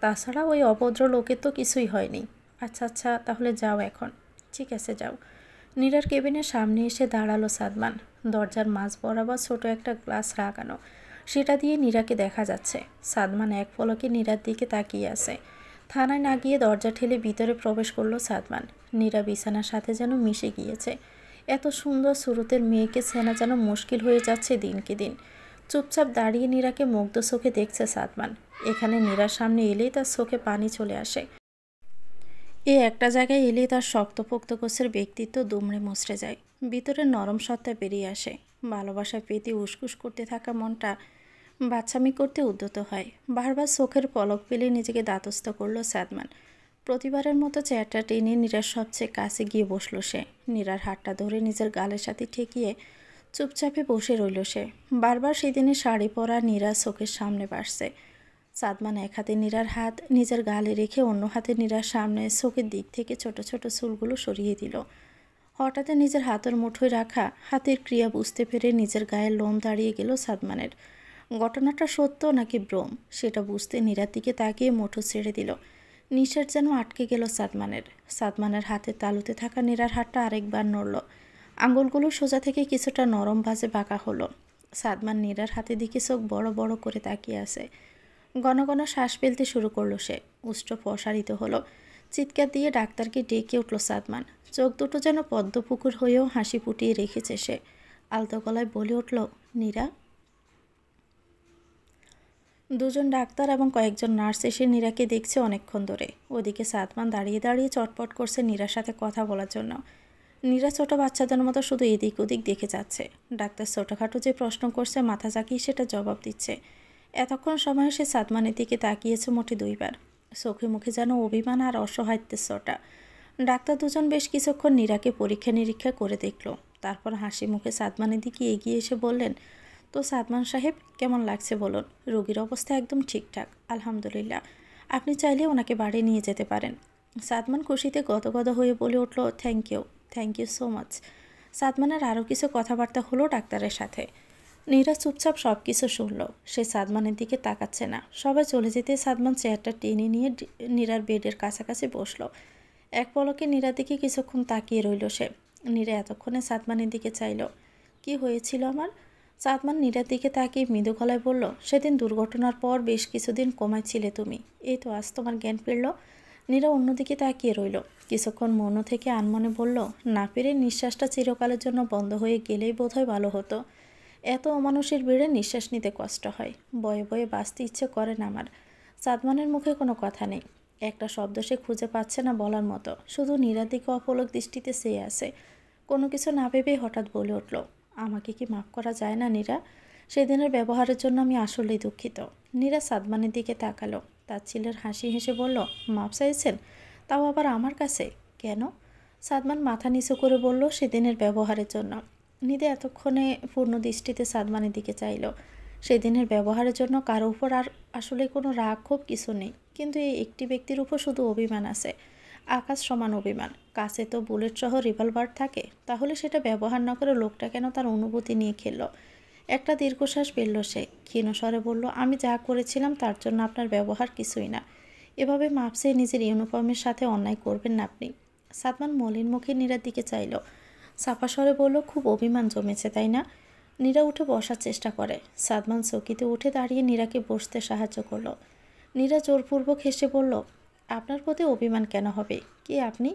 তাছাড়া ওই অভদ্র লোকের তো কিছুই হয়নি। আচ্ছা আচ্ছা, তাহলে যাও এখন। ঠিক আছে, যাও। নীরার কেবিনের সামনে এসে দাঁড়ালো সাদমান। দরজার মাঝ বরাবর ছোট একটা গ্লাস লাগানো। সেটা দিয়ে নীরাকে দেখা যাচ্ছে। সাদমান এক পলকে নীরার দিকে তাকিয়ে আছে। থানায় না গিয়ে দরজা ঠেলে ভিতরে প্রবেশ করলো সাদমান। নীরা বিছানার সাথে যেন মিশে গিয়েছে। এত সুন্দর সুরতের মেয়েকে চেনা যেন মুশকিল হয়ে যাচ্ছে দিনকে দিন। চুপচাপ দাঁড়িয়ে নীরাকে মুগ্ধ চোখে দেখছে সাদমান। এখানে নীরার সামনে এলেই তার চোখে পানি চলে আসে। এই একটা জায়গায় এলেই তার শক্তপোক্ত গোছের ব্যক্তিত্ব দুমড়ে মুচড়ে যায়। ভিতরের নরম সত্তা বেরিয়ে আসে। ভালোবাসায় পেতে উসকুস করতে থাকা মনটা বাচ্চামি করতে উদ্যত হয়। বারবার চোখের পলক পেলে নিজেকে দাতস্থ করল সাদমান। প্রতিবারের মতো চেয়ারটা টেনে নীরার সবচেয়ে কাছে গিয়ে বসল সে। নীরার হাতটা ধরে নিজের গালের সাথে ঠেকিয়ে চুপচাপে বসে রইল সে। বারবার সেদিনে শাড়ি পরা নীরা চোখের সামনে ভাসছে। সাদমান এক হাতে নীরার হাত নিজের গালে রেখে অন্য হাতে নীরার সামনে চোখের দিক থেকে ছোট ছোট চুলগুলো সরিয়ে দিল। হঠাৎ নিজের হাতের মুঠোয় রাখা হাতের ক্রিয়া বুঝতে পেরে নিজের গায়ের লোম দাঁড়িয়ে গেল সাদমানের। ঘটনাটা সত্য নাকি ভ্রম সেটা বুঝতে নীরার দিকে তাকিয়ে মুঠো ছেড়ে দিল। নিঃশ্বাস যেন আটকে গেল সাদমানের। সাদমানের হাতের তালুতে থাকা নীরার হাতটা আরেকবার নড়ল। আঙুলগুলো সোজা থেকে কিছুটা নরম ভাঁজে বাঁকা হলো। সাদমান নীরার হাতের দিকে চোখ বড় বড় করে তাকিয়ে আছে। ঘন ঘন শ্বাস ফেলতে শুরু করলো সে। উষ্ঠ প্রসারিত হলো। চিৎকার দিয়ে ডাক্তারকে ডেকে উঠল সাদমান। চোখ দুটো যেন পদ্মপুকুর হয়েও হাসি ফুটিয়ে রেখেছে সে। আলতো গলায় বলে উঠল, নীরা। দুজন ডাক্তার এবং কয়েকজন নার্স এসে নীরাকে দেখছে অনেকক্ষণ ধরে। ওদিকে সাদমান দাঁড়িয়ে দাঁড়িয়ে চটপট করছে নীরার সাথে কথা বলার জন্য। নীরা ছোট বাচ্চাদের মতো শুধু এদিক ওদিক দেখে যাচ্ছে। ডাক্তার ছোটোখাটো যে প্রশ্ন করছে মাথা ঝাঁকিয়ে সেটা জবাব দিচ্ছে। এতক্ষণ সময় সে সাদমানের দিকে তাকিয়েছে মোটে দুইবার। চোখে মুখে যেন অভিমান আর অসহায়ত্বের ছোটা। ডাক্তার দুজন বেশ কিছুক্ষণ নীরাকে পরীক্ষা নিরীক্ষা করে দেখল। তারপর হাসি মুখে সাদমানের দিকে এগিয়ে এসে বললেন, তো সাদমান সাহেব কেমন লাগছে বলুন? রোগীর অবস্থা একদম ঠিকঠাক, আলহামদুলিল্লাহ। আপনি চাইলে ওনাকে বাড়ি নিয়ে যেতে পারেন। সাদমান খুশিতে গদগদ হয়ে বলে উঠল, থ্যাংক ইউ সো মাচ। সাদমানের আরও কিছু কথাবার্তা হলো ডাক্তারের সাথে। নীরা চুপচাপ সব কিছু শুনল। সে সাদমানের দিকে তাকাচ্ছে না। সবাই চলে যেতে সাদমান চেয়ারটা টেনে নিয়ে নীরার বেডের কাছাকাছি বসলো। এক পলকে নীরার দিকে কিছুক্ষণ তাকিয়ে রইল সে। নীরা এতক্ষণে সাদমানের দিকে চাইল। কি হয়েছিল আমার? সাদমান নীরার দিকে তাকিয়ে মৃদু গলায় বলল, সেদিন দুর্ঘটনার পর বেশ কিছুদিন কোমায় ছিলে তুমি। এই তো আজ তোমার জ্ঞান ফিরল। নীরা অন্যদিকে তাকিয়ে রইল। কিছুক্ষণ মন থেকে আনমনে বলল, না পেরে নিঃশ্বাসটা চিরকালের জন্য বন্ধ হয়ে গেলেই বোধহয় ভালো হতো। এত অমানুষের ভিড়ে নিঃশ্বাস নিতে কষ্ট হয়। বয়ে বয়ে বাঁচতে ইচ্ছে করে না আমার। সাদমানের মুখে কোনো কথা নেই। একটা শব্দ সে খুঁজে পাচ্ছে না বলার মতো। শুধু নীরার দিকে অপলক দৃষ্টিতে চেয়ে আছে। কোনো কিছু না ভেবেই হঠাৎ বলে উঠল, আমাকে কি মাফ করা যায় না নীরা? সেদিনের ব্যবহারের জন্য আমি আসলেই দুঃখিত। নীরা সাদমানের দিকে তাকালো। তার ছেলের হাসি হেসে বলল, মাফ চাইছেন? তাও আবার আমার কাছে? কেন? সাদমান মাথা নিচু করে বলল, সেদিনের ব্যবহারের জন্য। নীরা এতক্ষণে পূর্ণ দৃষ্টিতে সাদমানের দিকে চাইল। সেদিনের ব্যবহারের জন্য কারো উপর আর আসলে কোনো রাগ ক্ষোভ কিছু নেই। কিন্তু এই একটি ব্যক্তির উপর শুধু অভিমান আছে। আকাশ সমান অভিমান। কাছে তো বুলেট সহ রিভলভার থাকে, তাহলে সেটা ব্যবহার না করে লোকটা কেন তার অনুভূতি নিয়ে খেলল? একটা দীর্ঘশ্বাস ফেলল সে। ক্ষীণস্বরে বলল, আমি যা করেছিলাম তার জন্য আপনার ব্যবহার কিছুই না। এভাবে মাপসে নিজের ইউনিফর্মের সাথে অন্যায় করবেন না আপনি। সাদমান মলিন মুখে নীরার দিকে চাইল। চাপা স্বরে বলল, খুব অভিমান জমেছে তাই না? নীরা উঠে বসার চেষ্টা করে। সাদমান চকিতে উঠে দাঁড়িয়ে নীরাকে বসতে সাহায্য করল। নীরা জোরপূর্বক হেসে বলল, আপনার প্রতি অভিমান কেন হবে? কি আপনি?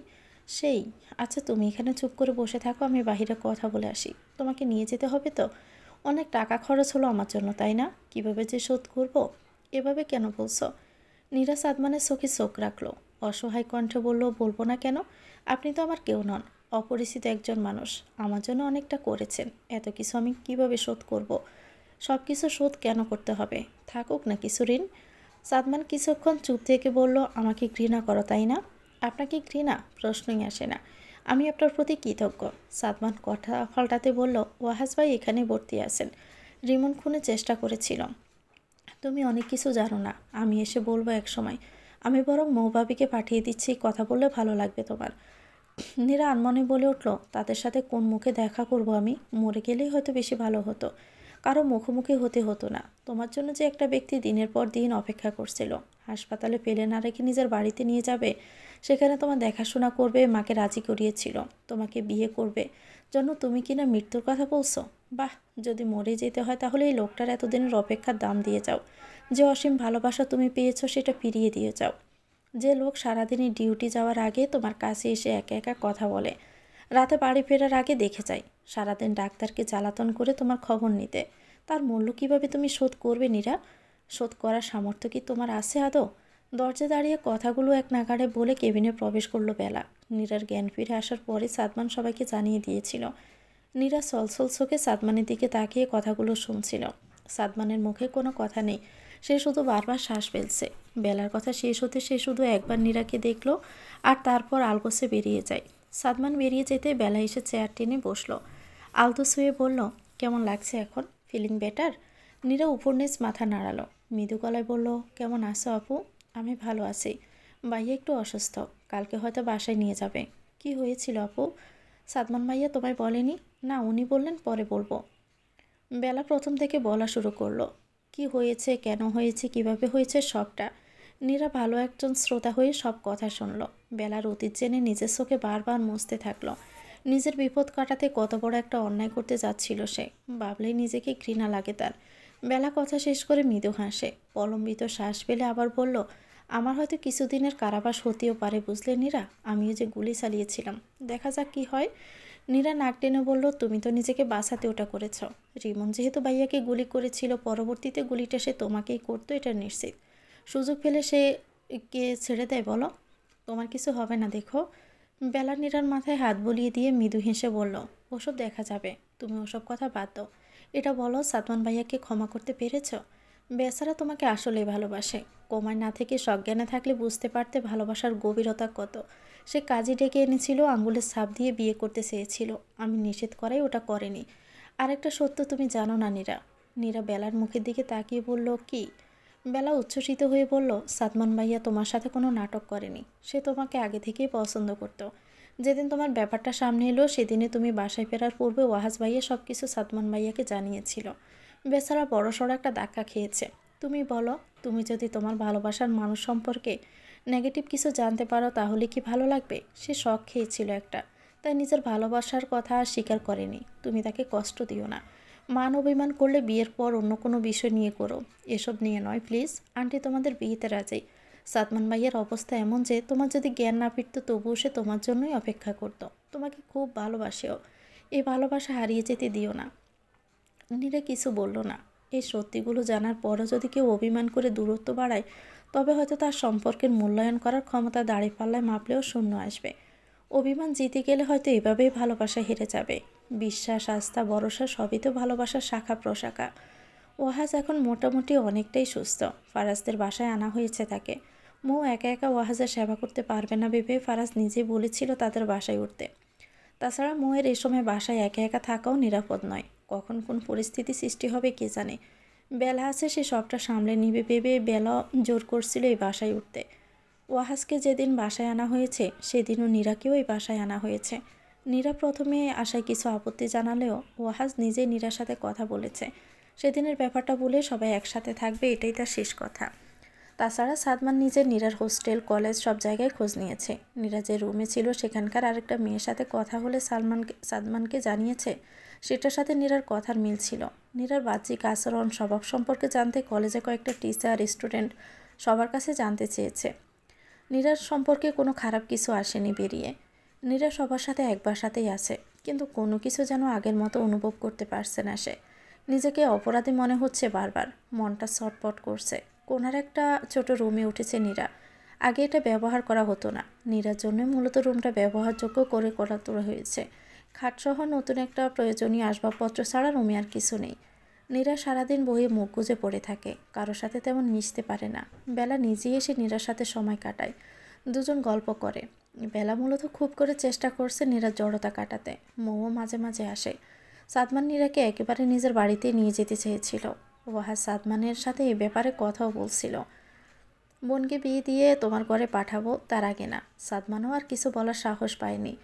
সেই। আচ্ছা তুমি এখানে চুপ করে বসে থাকো, আমি বাইরে কথা বলে আসি। তোমাকে নিয়ে যেতে হবে তো? অনেক টাকা খরচ হলো আমার জন্য তাই না? কিভাবে যে শোধ করবো? এভাবে কেন বলছো? নীরা সাদমানের চোখে চোখ রাখলো। অসহায় কণ্ঠে বলল, বলবো না কেন? আপনি তো আমার কেউ নন, অপরিচিত একজন মানুষ। আমার জন্য অনেকটা করেছেন। এত কিছু আমি কিভাবে শোধ করব? সব কিছু শোধ কেন করতে হবে? থাকুক না কিছু ঋণ। সাদমান কিছুক্ষণ চুপ থেকে বলল, আমাকে ঘৃণা করো তাই না? আপনাকে ঘৃণা? প্রশ্নই আসে না। আমি আপনার প্রতি কৃতজ্ঞ। সাদমান কথা পাল্টাতে বলল, ওয়াহাজ ভাই এখানে ভর্তি আছেন। রিমন খুনের চেষ্টা করেছিল। তুমি অনেক কিছু জানো না, আমি এসে বলবো এক সময়। আমি বরং মৌভাবিকে পাঠিয়ে দিচ্ছি, কথা বললে ভালো লাগবে তোমার। নীরা আনমনে বলে উঠল, তাদের সাথে কোন মুখে দেখা করব আমি? মরে গেলেই হয়তো বেশি ভালো হতো। কারো মুখোমুখি হতে হতো না। তোমার জন্য যে একটা ব্যক্তি দিনের পর দিন অপেক্ষা করছিল, হাসপাতালে ফেলে না রেখে নিজের বাড়িতে নিয়ে যাবে, সেখানে তোমার দেখাশোনা করবে, মাকে রাজি করিয়েছিল, তোমাকে বিয়ে করবে জন্য তুমি কিনা মৃত্যুর কথা বলছো? বাহ, যদি মরে যেতে হয় তাহলে এই লোকটার এতদিনের অপেক্ষার দাম দিয়ে যাও। যে অসীম ভালোবাসা তুমি পেয়েছো সেটা ফিরিয়ে দিয়ে যাও। যে লোক সারাদিনই ডিউটি যাওয়ার আগে তোমার কাছে এসে একা একা কথা বলে, রাতে বাড়ি ফেরার আগে দেখে যায়, সারাদিন ডাক্তারকে জ্বালাতন করে তোমার খবর নিতে, তার মূল্য কিভাবে তুমি শোধ করবে নীরা? শোধ করার সামর্থ্য কি তোমার আছে আদৌ? দরজা দাঁড়িয়ে কথাগুলো এক নাগাড়ে বলে কেবিনে প্রবেশ করলো বেলা। নীরার জ্ঞান ফিরে আসার পরে সাদমান সবাইকে জানিয়ে দিয়েছিল। নীরা সলসল চোখে সাদমানের দিকে তাকিয়ে কথাগুলো শুনছিল। সাদমানের মুখে কোনো কথা নেই, সে শুধু বারবার শ্বাস ফেলছে। বেলার কথা শেষ হতে সে শুধু একবার নীরাকে দেখলো আর তারপর আলগোছে বেরিয়ে যায়। সাদমান বেরিয়ে যেতে বেলা এসে চেয়ার টেনে বসলো। আলতো শুয়ে বলল, কেমন লাগছে এখন? Feeling better? নীরা উপর নিচ মাথা নাড়ালো। মৃদু গলায় বলল, কেমন আছো আপু? আমি ভালো আছি। ভাইয়া একটু অসুস্থ, কালকে হয়তো বাসায় নিয়ে যাবে। কি হয়েছিল আপু? সাদমান ভাইয়া তোমায় বলেনি? না, উনি বললেন পরে বলবো। বেলা প্রথম থেকে বলা শুরু করলো। কি হয়েছে, কেন হয়েছে, কিভাবে হয়েছে সবটা। নীরা ভালো একজন শ্রোতা হয়ে সব কথা শুনল। বেলার অতীত জেনে নিজের চোখে বারবার মুছতে থাকলো। নিজের বিপদ কাটাতে কত বড় একটা অন্যায় করতে যাচ্ছিল সে, ভাবলেই নিজেকে ঘৃণা লাগে তার। বেলা কথা শেষ করে মৃদু হাসে, প্রলম্বিত শ্বাস ফেলে আবার বলল, আমার হয়তো কিছুদিনের কারাবাস হতেও পারে বুঝলে নীরা। আমিও যে গুলি চালিয়েছিলাম, দেখা যাক কি হয়। নীরা নাক টেনে বলল, তুমি তো নিজেকে বাঁচাতে ওটা করেছ। রিমন যেহেতু ভাইয়াকে গুলি করেছিল, পরবর্তীতে গুলিটা সে তোমাকেই করতো এটা নিশ্চিত। সুযোগ পেলে সে কে ছেড়ে দেয় বলো? তোমার কিছু হবে না দেখো। বেলা নীরার মাথায় হাত বুলিয়ে দিয়ে মৃদু হেসে বলল, ওসব দেখা যাবে, তুমি ওসব কথা বাদ দাও। এটা বলো, সাদমান ভাইয়াকে ক্ষমা করতে পেরেছ? বেচারা তোমাকে আসলেই ভালোবাসে। কোমায় না থেকে সজ্ঞানে থাকলে বুঝতে পারতে ভালোবাসার গভীরতা কত। সে কাজী ডেকে এনেছিল, আঙ্গুলের ছাপ দিয়ে বিয়ে করতে চেয়েছিল, আমি নিষেধ করাই ওটা করেনি। আরেকটা সত্য তুমি জানো না নীরা। নীরা বেলার মুখের দিকে তাকিয়ে বলল, কি? বেলা উচ্ছ্বসিত হয়ে বলল, সাদমান ভাইয়া তোমার সাথে কোনো নাটক করেনি, সে তোমাকে আগে থেকেই পছন্দ করত। যেদিন তোমার ব্যাপারটা সামনে এলো সেদিনে তুমি বাসায় ফেরার পূর্বে ওয়াহাজ ভাইয়া সব কিছু সাদমান ভাইয়াকে জানিয়েছিল। বেচারা বড়সড় একটা ধাক্কা খেয়েছে। তুমি বলো, তুমি যদি তোমার ভালোবাসার মানুষ সম্পর্কে নেগেটিভ কিছু জানতে পারো তাহলে কি ভালো লাগবে? সে শখ খেয়েছিল একটা, তাই নিজের ভালোবাসার কথা আর স্বীকার করেনি। তুমি তাকে কষ্ট দিও না। মান অভিমান করলে বিয়ের পর অন্য কোনো বিষয় নিয়ে করো, এসব নিয়ে নয় প্লিজ। আন্টি তোমাদের বিয়েতে রাজি। সাদমান ভাইয়ের অবস্থা এমন যে তোমার যদি জ্ঞান না ফিরত তবুও সে তোমার জন্যই অপেক্ষা করত। তোমাকে খুব ভালোবাসেও। এই ভালোবাসা হারিয়ে যেতে দিও না। নীরা কিছু বলল না। এই সত্যিগুলো জানার পরও যদি কেউ অভিমান করে দূরত্ব বাড়ায়, তবে হয়তো তার সম্পর্কের মূল্যায়ন করার ক্ষমতা দাঁড়িপাল্লায় মাপলেও শূন্য আসবে। অভিমান জিতে গেলে হয়তো এভাবেই ভালোবাসা হেরে যাবে। বিশ্বাস, আস্থা, ভরসা সবই তো ভালোবাসার শাখা প্রশাখা। ওয়াহাজ এখন মোটামুটি অনেকটাই সুস্থ। ফারাজদের বাসায় আনা হয়েছে তাকে। মৌ একা একা ওয়াহাজের সেবা করতে পারবে না ভেবে ফারাজ নিজেই বলেছিল তাদের বাসায় উঠতে। তাছাড়া মৌয়ের এই সময় বাসায় একা একা থাকাও নিরাপদ নয়, কখন কোন পরিস্থিতি সৃষ্টি হবে কে জানে। বেলা আছে, সে সবটা সামলে নিবে ভেবে বেলা জোর করছিল এই বাসায় উঠতে। ওয়াহাজকে যেদিন বাসায় আনা হয়েছে সেদিনও নীরাকেও এই বাসায় আনা হয়েছে। নীরা প্রথমে আসায় কিছু আপত্তি জানালেও ওয়াহাজ নিজেই নীরার সাথে কথা বলেছে। সেদিনের ব্যাপারটা বলে সবাই একসাথে থাকবে, এটাই তার শেষ কথা। তাছাড়া সাদমান নিজের নীরার হোস্টেল, কলেজ সব জায়গায় খোঁজ নিয়েছে। নীরা যে রুমে ছিল সেখানকার আরেকটা মেয়ের সাথে কথা হলে সাদমানকে জানিয়েছে। সেটার সাথে নীরার কথার মিল ছিল। নীরার বাহ্যিক আচরণ, স্বভাব সম্পর্কে জানতে কলেজে কয়েকটা টিচার, স্টুডেন্ট সবার কাছে জানতে চেয়েছে। নীরার সম্পর্কে কোনো খারাপ কিছু আসেনি বেরিয়ে। নীরা সবার সাথে একবার সাথেই আছে, কিন্তু কোনো কিছু যেন আগের মতো অনুভব করতে পারছে না সে। নিজেকে অপরাধী মনে হচ্ছে বারবার, মনটা ছটফট করছে। কোনার একটা ছোট রুমে উঠেছে নীরা। আগে এটা ব্যবহার করা হতো না। নীরার জন্য মূলত রুমটা ব্যবহারযোগ্য করে করা তোলা হয়েছে। খাটসহ নতুন একটা প্রয়োজনীয় আসবাবপত্র ছাড়া রুমে আর কিছু নেই। নীরা সারাদিন বইয়ে মুখ গুজে পড়ে থাকে, কারোর সাথে তেমন মিশতে পারে না। বেলা নিজেই এসে নীরার সাথে সময় কাটায়, দুজন গল্প করে। বেলা মূলত খুব করে চেষ্টা করছে নীরার জড়তা কাটাতে। মৌও মাঝে মাঝে আসে। সাদমান নীরাকে একেবারে নিজের বাড়িতে নিয়ে যেতে চেয়েছিল। ওয়াহাজ সাদমানের সাথে এ ব্যাপারে কথাও বলছিল। বোনকে বিয়ে দিয়ে তোমার ঘরে পাঠাবো, তার আগে না। সাদমানও আর কিছু বলার সাহস পায়নি।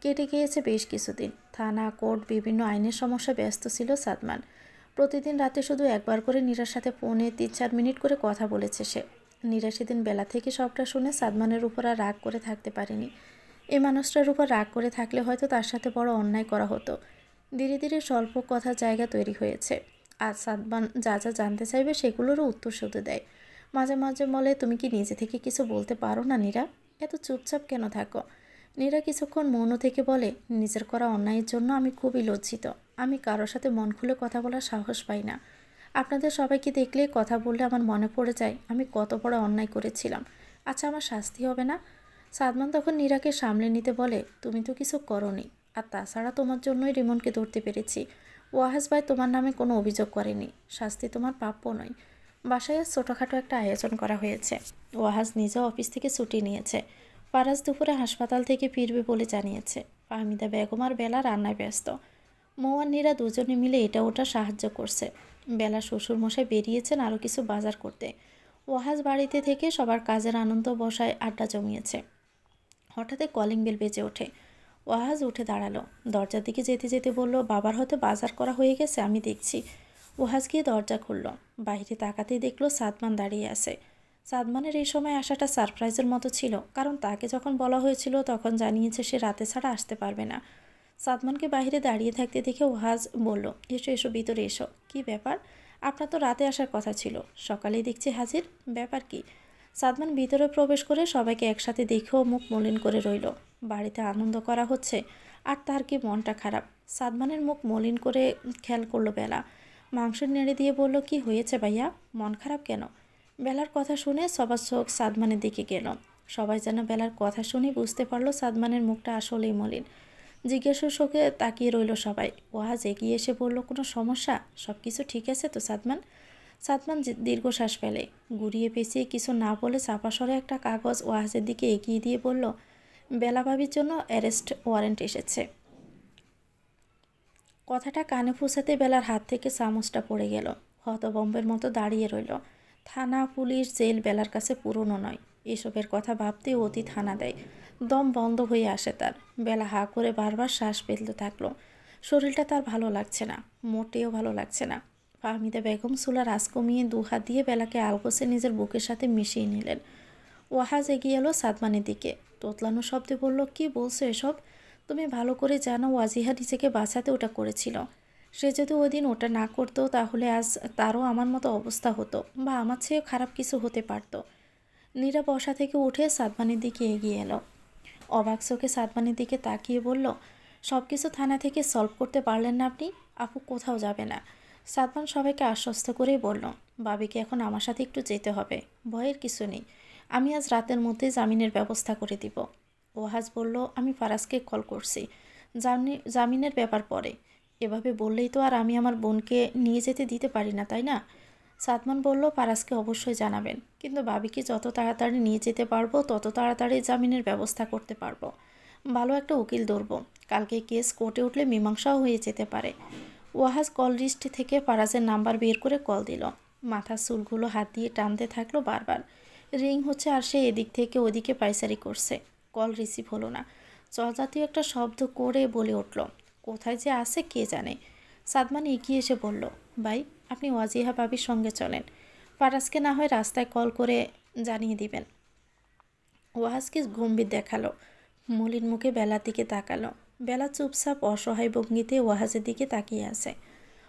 কেটে গিয়েছে বেশ কিছুদিন। থানা, কোর্ট, বিভিন্ন আইনের সমস্যা ব্যস্ত ছিল সাদমান। প্রতিদিন রাতে শুধু একবার করে নীরার সাথে ফোনে 3-4 মিনিট করে কথা বলেছে সে। নীরা সেদিন বেলা থেকে সবটা শুনে সাদমানের উপর আর রাগ করে থাকতে পারেনি। এই মানুষটার উপর রাগ করে থাকলে হয়তো তার সাথে বড় অন্যায় করা হতো। ধীরে ধীরে স্বল্প কথার জায়গা তৈরি হয়েছে। আর সাদমান যা যা জানতে চাইবে সেগুলোরও উত্তর শুধু দেয়। মাঝে মাঝে বলে, তুমি কি নিজে থেকে কিছু বলতে পারো না নীরা? এত চুপচাপ কেন থাকো? নীরা কিছুক্ষণ মৌন থেকে বলে, নিজের করা অন্যায়ের জন্য আমি খুবই লজ্জিত। আমি কারোর সাথে মন খুলে কথা বলার সাহস পাই না। আপনাদের সবাইকে দেখলে কথা বললে আমার মনে পড়ে যায় আমি কত বড় অন্যায় করেছিলাম। আচ্ছা, আমার শাস্তি হবে না? সাদমান তখন নীরাকে সামলে নিতে বলে, তুমি তো কিছু করোনি, আর তাছাড়া তোমার জন্যই রিমনকে ধরতে পেরেছি। ওয়াহাজ ভাই তোমার নামে কোনো অভিযোগ করেনি, শাস্তি তোমার প্রাপ্য নয়। বাসায় ছোটোখাটো একটা আয়োজন করা হয়েছে। ওয়াহাজ নিজেও অফিস থেকে ছুটি নিয়েছে। ফারাজ দুপুরে হাসপাতাল থেকে ফিরবে বলে জানিয়েছে। ফাহমিদা বেগম আর বেলা রান্নায় ব্যস্ত। মৌ আর নীরা দুজনে মিলে এটা ওটা সাহায্য করছে। বেলা শ্বশুরমশাই বেরিয়েছেন আরও কিছু বাজার করতে। ওয়াহাজ বাড়িতে থেকে সবার কাজের আনন্দ বসায় আড্ডা জমিয়েছে। হঠাৎই কলিং বেল বেজে ওঠে। ওয়াহাজ উঠে দাঁড়ালো, দরজার দিকে যেতে যেতে বলল, বাবার হয়তো বাজার করা হয়ে গেছে, আমি দেখছি। ওয়াহাজ গিয়ে দরজা খুলল। বাইরে তাকাতেই দেখলো সাদমান দাঁড়িয়ে আছে। সাদমানের এই সময় আসাটা সারপ্রাইজের মতো ছিল, কারণ তাকে যখন বলা হয়েছিল তখন জানিয়েছে সে রাতে ছাড়া আসতে পারবে না। সাদমানকে বাইরে দাঁড়িয়ে থাকতে দেখে ওয়াহাজ বলল, এসো এসো, ভিতরে এসো। কি ব্যাপার? আপনার তো রাতে আসার কথা ছিল, সকালেই দেখছি হাজির, ব্যাপার কি? সাদমান ভিতরে প্রবেশ করে সবাইকে একসাথে দেখেও মুখ মলিন করে রইল। বাড়িতে আনন্দ করা হচ্ছে আর তার কি মনটা খারাপ। সাদমানের মুখ মলিন করে খেয়াল করলো বেলা। মাংস নেড়ে দিয়ে বলল, কি হয়েছে ভাইয়া, মন খারাপ কেন? বেলার কথা শুনে সবার চোখ সাদমানের দিকে গেল। সবাই যেন বেলার কথা শুনে বুঝতে পারলো সাদমানের মুখটা আসলেই মলিন। জিজ্ঞাসার চোখে তাকিয়ে রইল সবাই। ওয়াহাজ এগিয়ে এসে বলল, কোনো সমস্যা? সব কিছু ঠিক আছে তো সাদমান? সাদমান দীর্ঘশ্বাস ফেলে। ঘুরিয়ে পেঁচিয়ে কিছু না বলে চাপা স্বরে একটা কাগজ ওয়াহাজের দিকে এগিয়ে দিয়ে বলল, বেলা ভাবির জন্য অ্যারেস্ট ওয়ারেন্ট এসেছে। কথাটা কানে ফুসাতে বেলার হাত থেকে চামচটা পড়ে গেল। হতবম্বের মতো দাঁড়িয়ে রইল। থানা, পুলিশ, জেল বেলার কাছে পুরনো নয়। এসবের কথা ভাবতেই অতীত হানা দেয়। দম বন্ধ হয়ে আসে তার। বেলা হা করে বারবার শ্বাস ফেলতে থাকলো। শরীরটা তার ভালো লাগছে না, মোটেও ভালো লাগছে না। ফাহমিদা বেগম চুলার আঁচ কমিয়ে দুহাত দিয়ে বেলাকে আলগোছে নিজের বুকের সাথে মিশিয়ে নিলেন। ওয়াহাজ এগিয়ে এলো সাদমানের দিকে। তোতলানো শব্দে বলল, কি বলছো এসব? তুমি ভালো করে জানো ওয়াজিহা নিজেকে বাঁচাতে ওটা করেছিল। সে যদি ওই দিন ওটা না করতো তাহলে আজ তারও আমার মতো অবস্থা হতো, বা আমার চেয়েও খারাপ কিছু হতে পারতো। নীরা বসা থেকে উঠে সাদমানের দিকে এগিয়ে এলো। অবাক চোখে সাদমানের দিকে তাকিয়ে বলল, সব কিছু থানা থেকে সলভ করতে পারলেন না আপনি? আপু কোথাও যাবে না। সাদমান সবাইকে আশ্বস্ত করেই বলল, বাবিকে এখন আমার সাথে একটু যেতে হবে, ভয়ের কিছু নেই। আমি আজ রাতের মধ্যে জামিনের ব্যবস্থা করে দিব। ওয়াহাজ বলল, আমি ফারাজকে কল করছি, জামিনের ব্যাপার পরে। এভাবে বললেই তো আর আমি আমার বোনকে নিয়ে যেতে দিতে পারি না, তাই না? সাদমান বলল, ফারাজকে অবশ্যই জানাবেন, কিন্তু বাবিকে যত তাড়াতাড়ি নিয়ে যেতে পারবো তত তাড়াতাড়ি জামিনের ব্যবস্থা করতে পারবো। ভালো একটা উকিল ধরবো, কালকে কেস কোর্টে উঠলে মীমাংসাও হয়ে যেতে পারে। ওয়াহাজ কল লিস্ট থেকে ফারাজের নাম্বার বের করে কল দিল। মাথার চুলগুলো হাত দিয়ে টানতে থাকলো বারবার। রিং হচ্ছে আর সে এদিক থেকে ওদিকে পাইচারি করছে। কল রিসিভ হলো না। জলজাতীয় একটা শব্দ করে বলে উঠল, কোথায় যে আছে কে জানে। সাদমান এগিয়ে এসে বলল, ভাই আপনি ওয়াজিহা বাবির সঙ্গে চলেন, ফারাজকে না হয় রাস্তায় কল করে জানিয়ে দিবেন। ওয়াহাজকে গম্ভীর দেখালো। মলিন মুখে বেলার দিকে তাকালো। বেলা চুপচাপ অসহায় ভঙ্গিতে ওয়াহাজের দিকে তাকিয়ে আছে।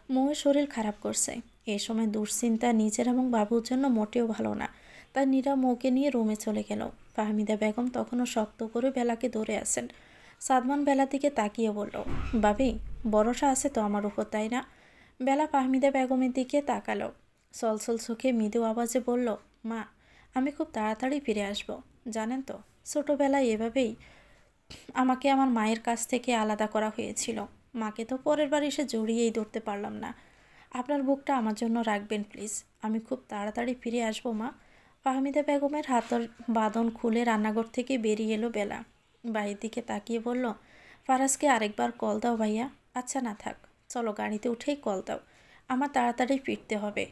মৌয়ের শরীর খারাপ করছে। এই সময় দুশ্চিন্তা নিজের এবং বাবুর জন্য মোটেও ভালো না। তাই নীরা মৌকে নিয়ে রুমে চলে গেল। ফাহমিদা বেগম তখনও শক্ত করে বেলাকে ধরে আছেন। সাদমান বেলার দিকে তাকিয়ে বলল, বাবি ভরসা আছে তো আমার উপর, তাই না? বেলা ফাহমিদা বেগমের দিকে তাকালো। সলসল চোখে মৃদু আওয়াজে বলল, মা আমি খুব তাড়াতাড়ি ফিরে আসব। জানেন তো ছোটোবেলায় এভাবেই আমাকে আমার মায়ের কাছ থেকে আলাদা করা হয়েছিল। মাকে তো পরের বার এসে জড়িয়েই ধরতে পারলাম না। আপনার বুকটা আমার জন্য রাখবেন প্লিজ, আমি খুব তাড়াতাড়ি ফিরে আসবো মা। ফাহমিদা বেগমের হাতের বাঁধন খুলে রান্নাঘর থেকে বেরিয়ে এলো বেলা। বাড়ির দিকে তাকিয়ে বলল, ফারাজকে আরেকবার কল দাও ভাইয়া। আচ্ছা না থাক, চলো গাড়িতে উঠেই কল দাও, আমার তাড়াতাড়ি ফিরতে হবে।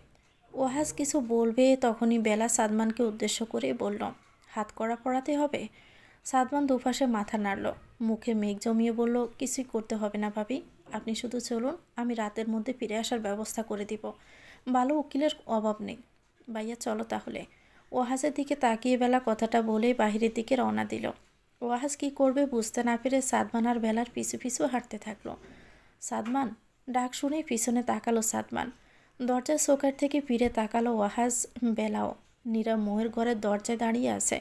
ওয়াহাজ কিছু বলবে তখনই বেলা সাদমানকে উদ্দেশ্য করে বলল, হাত কড়া পড়াতে হবে? সাদমান দুপাশে মাথা নাড়ল, মুখে মেঘ জমিয়ে বলল, কিছুই করতে হবে না ভাবি, আপনি শুধু চলুন, আমি রাতের মধ্যে ফিরে আসার ব্যবস্থা করে দিব। ভালো উকিলের অভাব নেই। ভাইয়া চলো তাহলে। ওয়াহাজের দিকে তাকিয়ে বেলা কথাটা বলেই বাহিরের দিকে রওনা দিল। ওয়াহাজ কী করবে বুঝতে না পেরে সাদমান আর বেলার পিছু পিছু হাঁটতে থাকলো। সাদমান ডাক শুনেই পিছনে তাকালো সাদমান। দরজার চোখের থেকে ফিরে তাকালো ওয়াহাজ, বেলাও। নীরা মৌয়ের ঘরের দরজায় দাঁড়িয়ে আছে।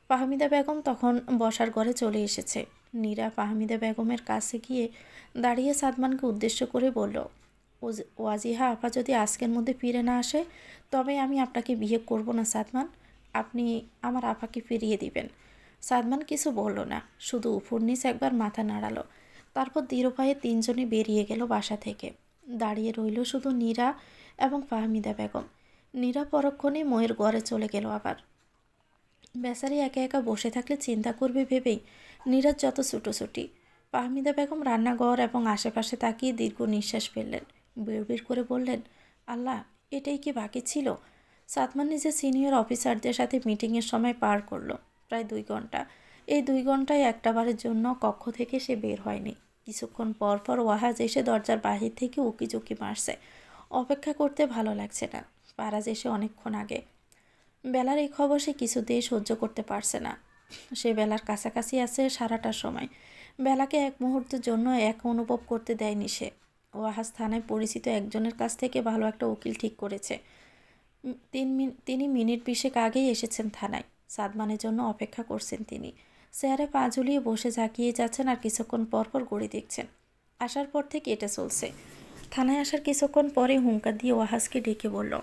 ফাহমিদা বেগম তখন বসার ঘরে চলে এসেছে। নীরা ফাহমিদা বেগমের কাছে গিয়ে দাঁড়িয়ে সাদমানকে উদ্দেশ্য করে বলল, ওয়াজিহা আপা যদি আজকের মধ্যে ফিরে না আসে তবে আমি আপনাকে বিয়ে করব না সাদমান, আপনি আমার আপাকে ফিরিয়ে দিবেন। সাদমান কিছু বলল না, শুধু উপর নিচ একবার মাথা নাড়ালো। তারপর দৃঢ়পায়ে তিনজনে বেরিয়ে গেল বাসা থেকে। দাঁড়িয়ে রইল শুধু নীরা এবং ফাহমিদা বেগম। নীরা পরক্ষণে ময়ের ঘরে চলে গেল আবার। বেচারি একা একা বসে থাকলে চিন্তা করবে ভেবেই নীরাজ যত ছুটোছুটি। ফাহমিদা বেগম রান্নাঘর এবং আশেপাশে তাকিয়ে দীর্ঘ নিঃশ্বাস ফেললেন। বিড়বিড় করে বললেন, আল্লাহ, এটাই কি বাকি ছিল? সাদমান নিজের সিনিয়র অফিসারদের সাথে মিটিংয়ের সময় পার করলো প্রায় 2 ঘন্টা। এই 2 ঘন্টায় একটাবারের জন্য কক্ষ থেকে সে বের হয়নি। কিছুক্ষণ পর পর ওয়াহাজ এসে দরজার বাহির থেকে উকিঝুঁকি মারছে। অপেক্ষা করতে ভালো লাগছে না। ফারাজ এসে অনেকক্ষণ আগে। বেলার এই খবর সে কিছুতেই সহ্য করতে পারছে না। সে বেলার কাছাকাছি আছে সারাটার সময়। বেলাকে এক মুহূর্তের জন্য এক অনুভব করতে দেয়নি সে। ওয়াহাজ থানায় পরিচিত একজনের কাছ থেকে ভালো একটা উকিল ঠিক করেছে। তিনি মিনিট 20 আগেই এসেছেন থানায়। সাদমানের জন্য অপেক্ষা করছেন তিনি। চেয়ারে পা ঝুলিয়ে বসে ঝাঁকিয়ে যাচ্ছেন আর কিছুক্ষণ পর পর ঘড়ি দেখছেন। আসার পর থেকে এটা চলছে। থানায় আসার কিছুক্ষণ পরে হুঙ্কার দিয়ে ওয়াহাজকে ডেকে বলল,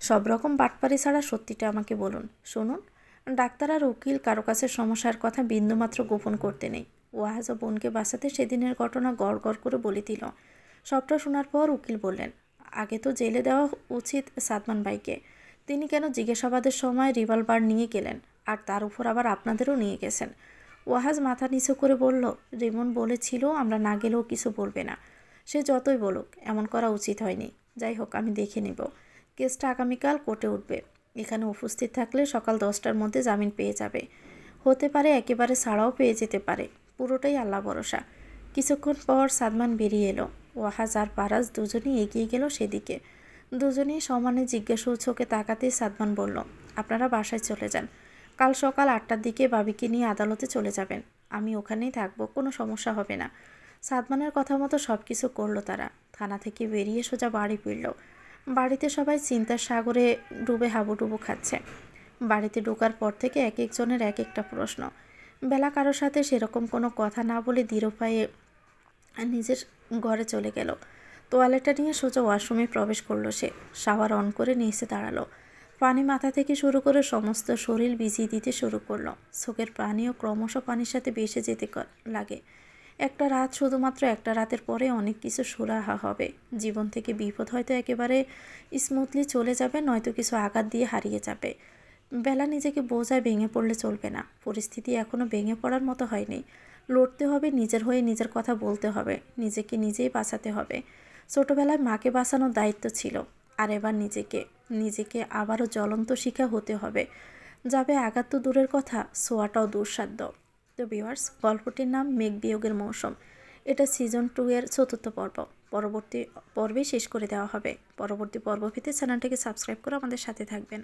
সব রকম বাটপারি ছাড়া সত্যিটা আমাকে বলুন। শুনুন, ডাক্তার আর উকিল কারো কাছে সমস্যার কথা বিন্দুমাত্র গোপন করতে নেই। ওয়াহাজ ও বোনকে বাঁচাতে সেদিনের ঘটনা গড় গড় করে বলে দিল। সবটা শোনার পর উকিল বললেন, আগে তো জেলে দেওয়া উচিত সাদমান ভাইকে। তিনি কেন জিজ্ঞাসাবাদের সময় রিভলভার নিয়ে গেলেন, আর তার উপর আবার আপনাদেরও নিয়ে গেছেন? ওয়াহাজ মাথা নিচু করে বলল, রিমন বলেছিল আমরা না গেলেও কিছু বলবে না। সে যতই বলুক, এমন করা উচিত হয়নি। যাই হোক, আমি দেখে নেব। কেসটা আগামীকাল কোর্টে উঠবে। এখানে উপস্থিত থাকলে সকাল 10টার মধ্যে জামিন পেয়ে যাবে। হতে পারে একেবারে ছাড়াও পেয়ে যেতে পারে। পুরোটাই আল্লাহ ভরসা। কিছুক্ষণ পর সাদমান বেরিয়ে এলো। ওয়াহাজ আর ফারাজ দুজনেই এগিয়ে গেল সেদিকে। দুজনেই সমানে জিজ্ঞাসু চোখে তাকাতেই সাদমান বলল, আপনারা বাসায় চলে যান। কাল সকাল 8টার দিকে বাবিকে নিয়ে আদালতে চলে যাবেন। আমি ওখানেই থাকবো, কোনো সমস্যা হবে না। সাদমানের কথা মতো সব কিছু করলো তারা। থানা থেকে বেরিয়ে সোজা বাড়ি ফিরল। বাড়িতে সবাই চিন্তার সাগরে ডুবে হাবুডুবু খাচ্ছে। বাড়িতে ঢোকার পর থেকে এক একজনের এক একটা প্রশ্ন। বেলা কারোর সাথে সেরকম কোনো কথা না বলে দৃঢ়পায়ে নিজের ঘরে চলে গেল। তোয়ালেটা নিয়ে সোজা ওয়াশরুমে প্রবেশ করলো সে। শাওয়ার অন করে নিচে দাঁড়ালো। পানি মাথা থেকে শুরু করে সমস্ত শরীর ভিজিয়ে দিতে শুরু করলো। চোখের পানিও ক্রমশ পানির সাথে ভেসে যেতে লাগে। একটা রাত, শুধুমাত্র একটা রাতের পরে অনেক কিছু সুরাহা হবে। জীবন থেকে বিপদ হয়তো একেবারে স্মুথলি চলে যাবে, নয়তো কিছু আঘাত দিয়ে হারিয়ে যাবে। বেলা নিজেকে বোঝায় ভেঙে পড়লে চলবে না। পরিস্থিতি এখনও ভেঙে পড়ার মতো হয়নি। লড়তে হবে, নিজের হয়ে নিজের কথা বলতে হবে, নিজেকে নিজেই বাঁচাতে হবে। ছোটবেলায় মাকে বাঁচানোর দায়িত্ব ছিল, আর এবার নিজেকে আবারও জ্বলন্ত শিখা হতে হবে। যাবে আঘাত তো দূরের কথা, ছোঁয়াটাও দুঃসাধ্য। তো ভিউয়ার্স, গল্পটির নাম মেঘ বিয়োগের মৌসুম। এটা সিজন 2 এর 4র্থ পর্ব। পরবর্তী পর্বে শেষ করে দেওয়া হবে। পরবর্তী পর্ব পেতে চ্যানেলটিকে সাবস্ক্রাইব করে আমাদের সাথে থাকবেন।